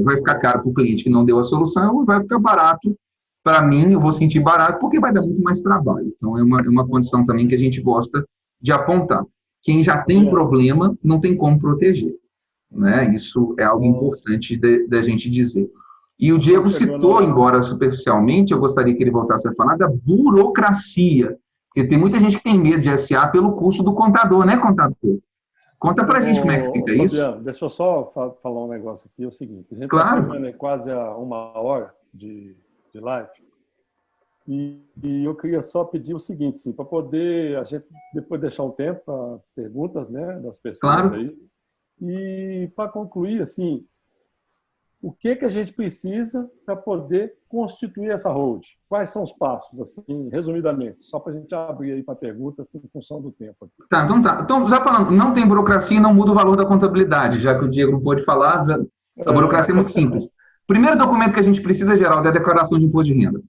Vai ficar caro para o cliente que não deu a solução, vai ficar barato para mim, eu vou sentir barato, porque vai dar muito mais trabalho. Então, é uma condição também que a gente gosta de apontar. Quem já tem problema, não tem como proteger. Né? Isso é algo importante da gente dizer. E o Diego citou, embora superficialmente, eu gostaria que ele voltasse a falar da burocracia, porque tem muita gente que tem medo de SA pelo custo do contador, né, contador? Conta pra gente como é que fica isso. Fabiano, deixa eu só falar um negócio aqui, é o seguinte, a gente claro. Tá quase a 1 hora de live, e eu queria só pedir o seguinte, assim, para poder a gente depois deixar um tempo para perguntas, né, das pessoas, claro, aí. E para concluir, assim, o que a gente precisa para poder constituir essa hold? Quais são os passos, assim, resumidamente, só para a gente abrir aí para perguntas em função do tempo. Tá. Então, já falando, não tem burocracia e não muda o valor da contabilidade, já que o Diego não pôde falar, a burocracia é muito simples. Primeiro documento que a gente precisa, Geraldo, é a declaração de imposto de renda.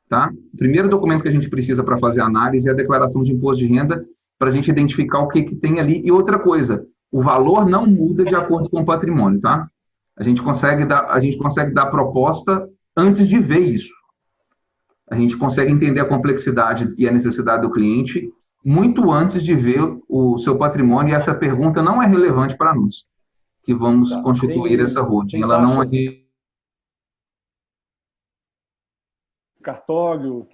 Tá? O primeiro documento que a gente precisa para fazer a análise é a declaração de imposto de renda, para a gente identificar o que tem ali. E outra coisa, o valor não muda de acordo com o patrimônio, tá? A gente consegue dar proposta antes de ver isso. A gente consegue entender a complexidade e a necessidade do cliente muito antes de ver o seu patrimônio, e essa pergunta não é relevante para nós, que vamos constituir essa holding. Ela não é... Cartório,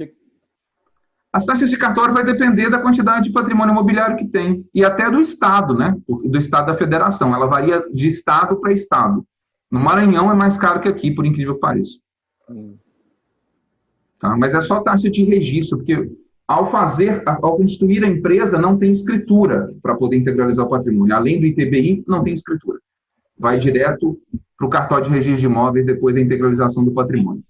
As taxas de cartório vai depender da quantidade de patrimônio imobiliário que tem, e até do Estado, né? Do Estado da Federação. Ela varia de Estado para Estado. No Maranhão é mais caro que aqui, por incrível que pareça. Tá? Mas é só taxa de registro, porque ao constituir a empresa, não tem escritura para poder integralizar o patrimônio. Além do ITBI, não tem escritura. Vai direto para o cartório de registro de imóveis, depois da integralização do patrimônio.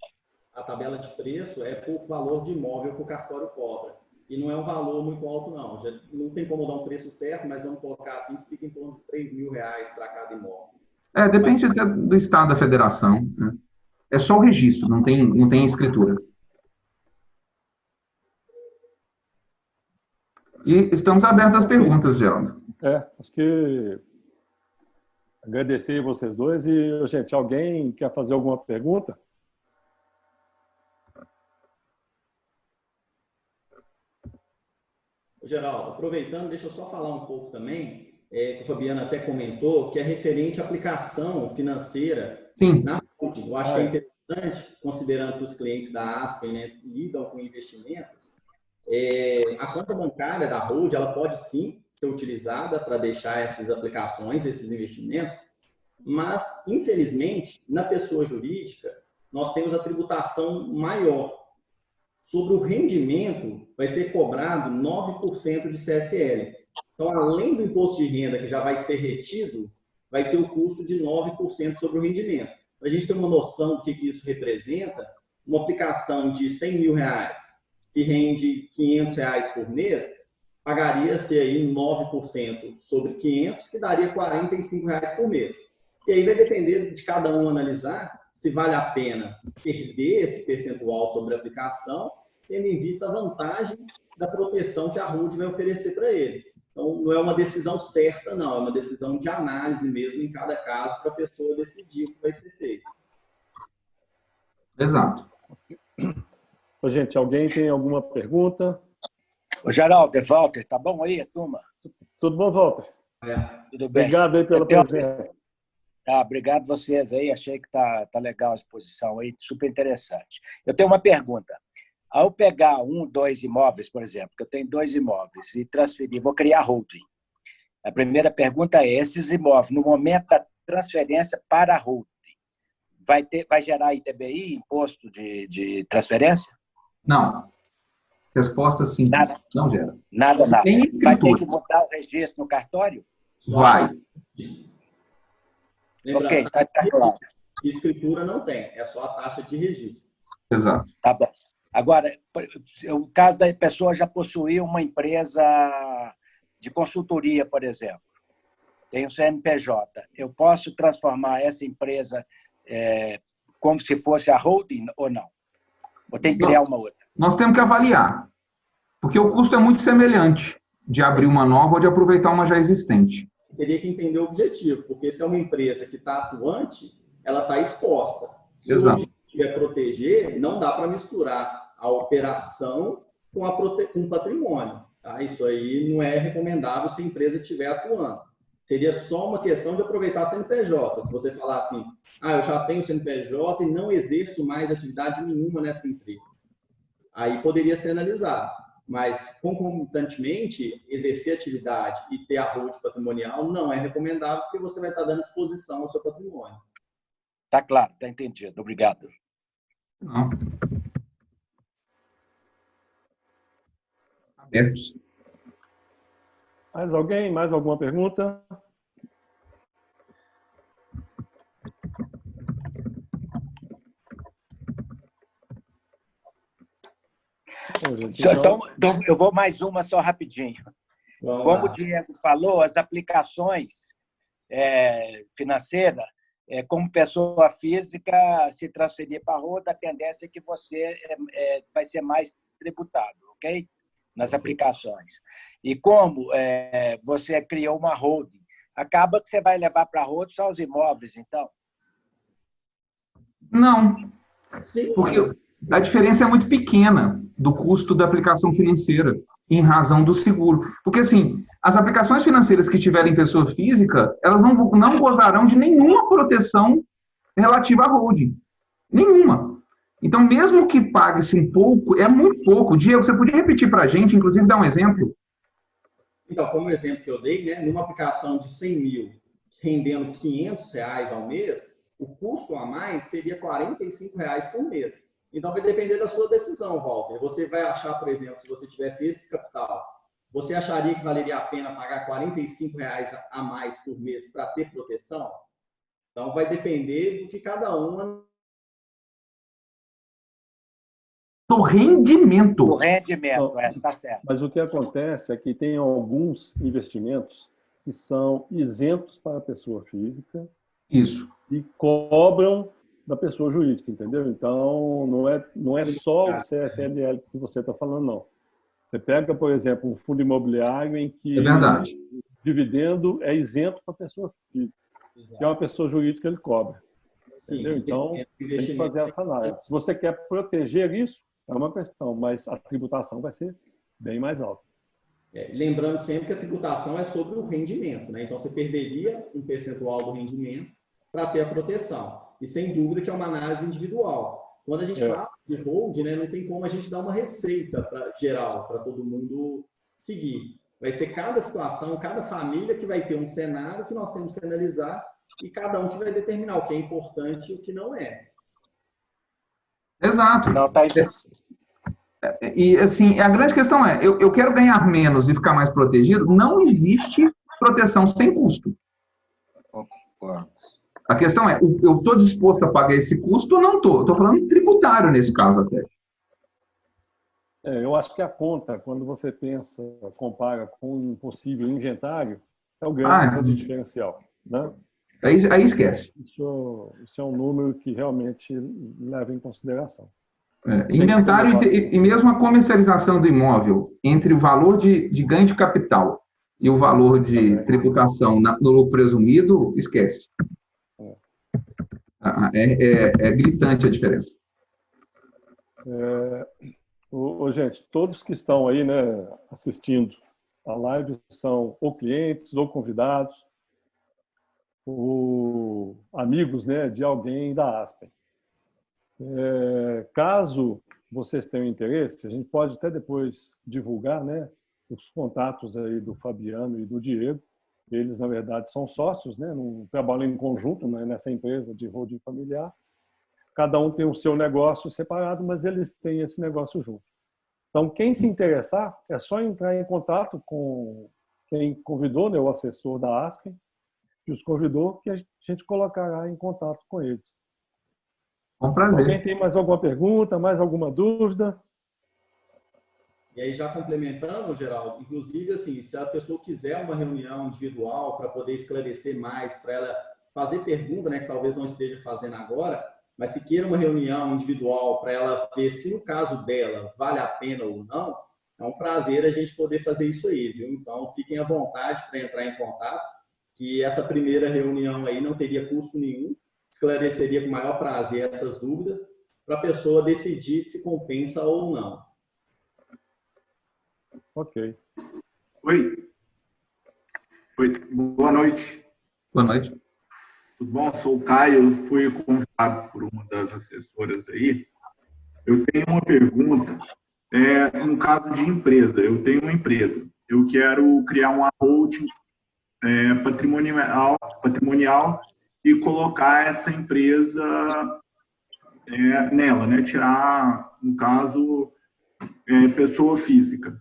A tabela de preço é por valor de imóvel que o cartório cobra. E não é um valor muito alto, não. Já não tem como dar um preço certo, mas vamos colocar assim, que fica em torno de R$3.000 para cada imóvel. Depende até do Estado da Federação, né? É só o registro, não tem escritura. E estamos abertos às perguntas, Geraldo. Acho que agradecer vocês dois. E, gente, alguém quer fazer alguma pergunta? Geraldo, aproveitando, deixa eu só falar um pouco também, que o Fabiano até comentou, que é referente à aplicação financeira. Sim. Na holding. Eu acho que é interessante, considerando que os clientes da Aspen, né, lidam com investimentos, a conta bancária da holding, ela pode sim ser utilizada para deixar essas aplicações, esses investimentos, mas, infelizmente, na pessoa jurídica, nós temos a tributação maior. Sobre o rendimento, vai ser cobrado 9% de CSL. Então, além do imposto de renda, que já vai ser retido, vai ter o custo de 9% sobre o rendimento. Para a gente ter uma noção do que isso representa, uma aplicação de R$100.000, que rende R$500 por mês, pagaria-se aí 9% sobre 500, que daria R$45 por mês. E aí vai depender de cada um analisar se vale a pena perder esse percentual sobre a aplicação, tendo em vista a vantagem da proteção que a holding vai oferecer para ele. Então, não é uma decisão certa, não. É uma decisão de análise mesmo em cada caso para a pessoa decidir o que vai ser feito. Exato. Ô, gente, alguém tem alguma pergunta? Ô, Geraldo, é Walter, tá bom aí, turma? Tudo bom, Walter? Tudo bem. Obrigado aí pela presença. Obrigado vocês aí, achei que tá legal a exposição aí, super interessante. Eu tenho uma pergunta. Ao pegar 2 imóveis, por exemplo, que eu tenho 2 imóveis e transferir, vou criar holding. A primeira pergunta é, esses imóveis, no momento da transferência para a holding, vai gerar ITBI, imposto de transferência? Não. Resposta simples. Nada. Não gera. Nada. Tem Vai ter que mudar o registro no cartório? Vai. Lembrando, Ok, tá claro. Escritura não tem, é só a taxa de registro. Exato. Tá bom. Agora, o caso da pessoa já possuir uma empresa de consultoria, por exemplo, tem um CNPJ, eu posso transformar essa empresa como se fosse a holding ou não? Ou tem que criar uma outra? Nós temos que avaliar, porque o custo é muito semelhante de abrir uma nova ou de aproveitar uma já existente. Teria que entender o objetivo, porque se é uma empresa que está atuante, ela está exposta. Se Exato. o objetivo é proteger, não dá para misturar a operação com o patrimônio. Tá? Isso aí não é recomendável se a empresa estiver atuando. Seria só uma questão de aproveitar a CNPJ. Se você falar assim, eu já tenho CNPJ e não exerço mais atividade nenhuma nessa empresa. Aí poderia ser analisado. Mas, concomitantemente, exercer atividade e ter a holding patrimonial não é recomendável, porque você vai estar dando exposição ao seu patrimônio. Tá claro, tá entendido. Obrigado. Não. Abertos. Mais alguém? Mais alguma pergunta? Bom, gente, Então, eu vou mais uma só rapidinho. Vamos Como lá. o Diego falou, as aplicações financeiras, como pessoa física, se transferir para a holding, a tendência é que você vai ser mais tributado, ok? Nas aplicações. E como você criou uma holding, acaba que você vai levar para a holding só os imóveis, então? Não. Sim, Porque a diferença é muito pequena do custo da aplicação financeira, em razão do seguro. Porque, assim, as aplicações financeiras que tiverem pessoa física, elas não gozarão de nenhuma proteção relativa à holding. Nenhuma. Então, mesmo que pague-se um pouco, é muito pouco. Diego, você podia repetir para a gente, inclusive dar um exemplo? Então, como exemplo que eu dei, né, numa aplicação de 100 mil, rendendo R$ 500 ao mês, o custo a mais seria R$ 45 por mês. Então, vai depender da sua decisão, Walter. Você vai achar, por exemplo, se você tivesse esse capital, você acharia que valeria a pena pagar R$ 45 a mais por mês para ter proteção? Então, vai depender do que cada uma... Do rendimento. Do rendimento, tá certo. Mas o que acontece é que tem alguns investimentos que são isentos para a pessoa física. Isso. E cobram da pessoa jurídica, entendeu? Então, não é só o CSLL que você está falando, não. Você pega, por exemplo, um fundo imobiliário em que o dividendo é isento para a pessoa física. Se é uma pessoa jurídica, ele cobra. Entendeu? Então, tem que fazer essa análise. Se você quer proteger isso, é uma questão, mas a tributação vai ser bem mais alta. Lembrando sempre que a tributação é sobre o rendimento, né? Então, você perderia um percentual do rendimento para ter a proteção. E, sem dúvida, que é uma análise individual. Quando a gente fala de hold, né, não tem como a gente dar uma receita geral para todo mundo seguir. Vai ser cada situação, cada família que vai ter um cenário que nós temos que analisar e cada um que vai determinar o que é importante e o que não é. Exato. Não, tá E, assim, a grande questão é, eu quero ganhar menos e ficar mais protegido, não existe proteção sem custo. A questão é, eu estou disposto a pagar esse custo ou não estou? Estou falando tributário nesse caso até. Eu acho que a conta, quando você pensa, compara com um possível inventário, é o grande diferencial, né? Aí esquece. Isso é um número que realmente leva em consideração. Inventário e mesmo a comercialização do imóvel, entre o valor de ganho de capital e o valor de tributação no lucro presumido, esquece. É gritante a diferença. Gente, todos que estão aí, né, assistindo a live são ou clientes ou convidados ou amigos, né, de alguém da Aspen. Caso vocês tenham interesse, a gente pode até depois divulgar, né, os contatos aí do Fabiano e do Diego. Eles, na verdade, são sócios, né, trabalham em conjunto, né, nessa empresa de holding familiar. Cada um tem o seu negócio separado, mas eles têm esse negócio junto. Então, quem se interessar, é só entrar em contato com quem convidou, né, o assessor da Aspen, que os convidou, que a gente colocará em contato com eles. Com prazer. Alguém tem mais alguma pergunta, mais alguma dúvida? E aí, já complementando, Geraldo, inclusive, assim, se a pessoa quiser uma reunião individual para poder esclarecer mais, para ela fazer pergunta, né, que talvez não esteja fazendo agora, mas se queira uma reunião individual para ela ver se no caso dela vale a pena ou não, é um prazer a gente poder fazer isso aí, viu? Então, fiquem à vontade para entrar em contato, que essa primeira reunião aí não teria custo nenhum, esclareceria com maior prazer essas dúvidas, para a pessoa decidir se compensa ou não. Ok. Oi. Boa noite. Boa noite. Tudo bom? Sou o Caio, fui convidado por uma das assessoras aí. Eu tenho uma pergunta. Um caso de empresa. Eu tenho uma empresa. Eu quero criar uma holding patrimonial e colocar essa empresa nela, né? Tirar, no caso, pessoa física.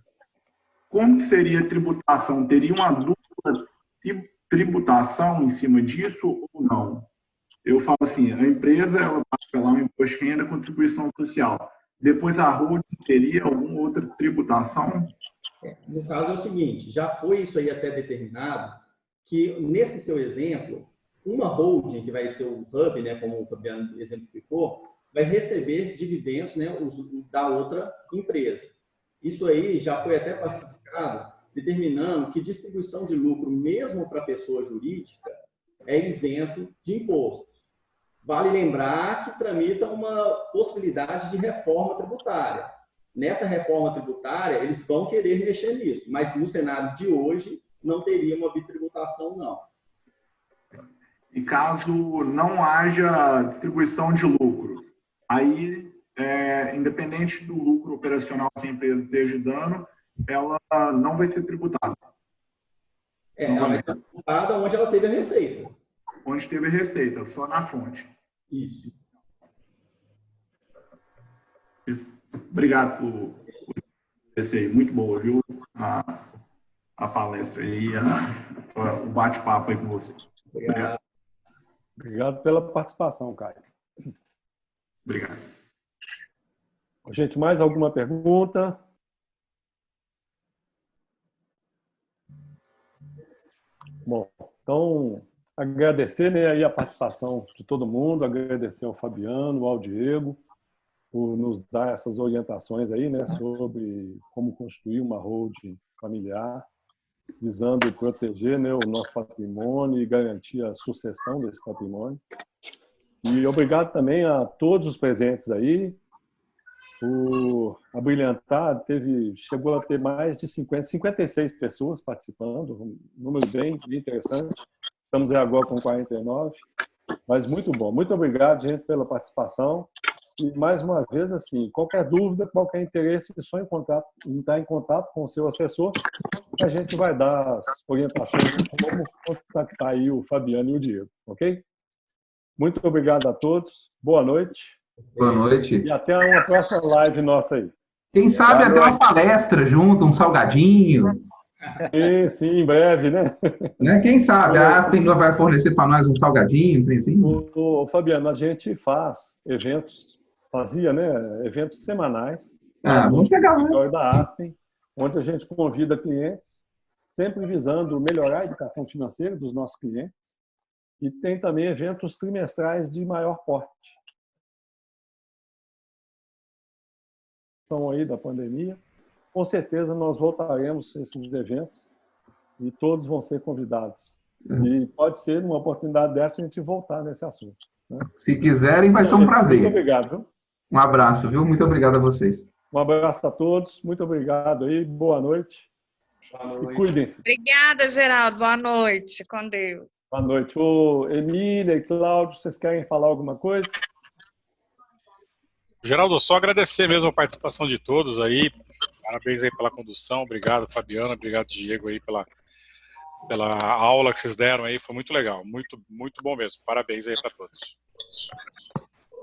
Como que seria a tributação? Teria uma dupla tributação em cima disso ou não? Eu falo assim, a empresa ela paga lá um imposto de renda, contribuição social. Depois a holding teria alguma outra tributação? No caso é o seguinte, já foi isso aí até determinado, que nesse seu exemplo, uma holding, que vai ser o hub, né, como o Fabiano exemplificou, vai receber dividendos, né, da outra empresa. Isso aí já foi até pacificado, determinando que distribuição de lucro, mesmo para pessoa jurídica, é isento de impostos. vale lembrar que tramita uma possibilidade de reforma tributária. Nessa reforma tributária, eles vão querer mexer nisso, mas no cenário de hoje, não teria uma bitributação, não. E caso não haja distribuição de lucro, aí, independente do lucro operacional que a empresa esteja dando, ela não vai ser tributada. Ela vai ser tributada onde ela teve a receita. Onde teve a receita, só na fonte. Isso. Obrigado por esse aí. Muito boa, viu? A palestra aí, o bate-papo aí com você. Obrigado. Obrigado pela participação, Caio. Obrigado. Gente, mais alguma pergunta? Bom, então, agradecer, né, aí a participação de todo mundo, agradecer ao Fabiano, ao Diego, por nos dar essas orientações aí, né, sobre como construir uma holding familiar, visando proteger, né, o nosso patrimônio e garantir a sucessão desse patrimônio. E obrigado também a todos os presentes aí por abrilhantar. Chegou a ter mais de 56 pessoas participando, um número bem interessante. Estamos aí agora com 49, mas muito bom. Muito obrigado, gente, pela participação. E, mais uma vez, assim, qualquer dúvida, qualquer interesse, é só entrar em contato com o seu assessor, que a gente vai dar as orientações de como contactar aí o Fabiano e o Diego, ok? Muito obrigado a todos, boa noite. Boa noite. E até uma próxima live nossa aí. Quem sabe até uma palestra junto, um salgadinho. Sim, em breve, né? Quem sabe a Aspen vai fornecer para nós um salgadinho, tem assim? Fabiano, a gente fazia, né, eventos semanais Vamos pegar, né? no da Aspen, onde a gente convida clientes, sempre visando melhorar a educação financeira dos nossos clientes, e tem também eventos trimestrais de maior porte. Então, aí da pandemia, com certeza nós voltaremos a esses eventos e todos vão ser convidados. E pode ser, numa oportunidade dessa, a gente voltar nesse assunto, né? Se quiserem, vai ser um prazer. Muito obrigado, viu? Um abraço, viu? Muito obrigado a vocês. Um abraço a todos, muito obrigado aí, boa noite. E cuidem-se. Obrigada, Geraldo. Boa noite. Com Deus. Boa noite. Emília e Cláudio, vocês querem falar alguma coisa? Geraldo, só agradecer mesmo a participação de todos aí. Parabéns aí pela condução. Obrigado, Fabiana. Obrigado, Diego, aí pela aula que vocês deram aí. Foi muito legal. Muito, muito bom mesmo. Parabéns aí para todos.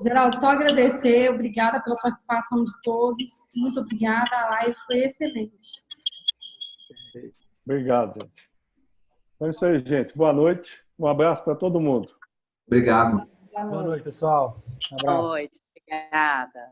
Geraldo, só agradecer. Obrigada pela participação de todos. Muito obrigada. A live foi excelente. Obrigado, gente. Então é isso aí, gente. Boa noite. Um abraço para todo mundo. Obrigado. Boa noite, pessoal. Um abraço. Boa noite. Obrigada.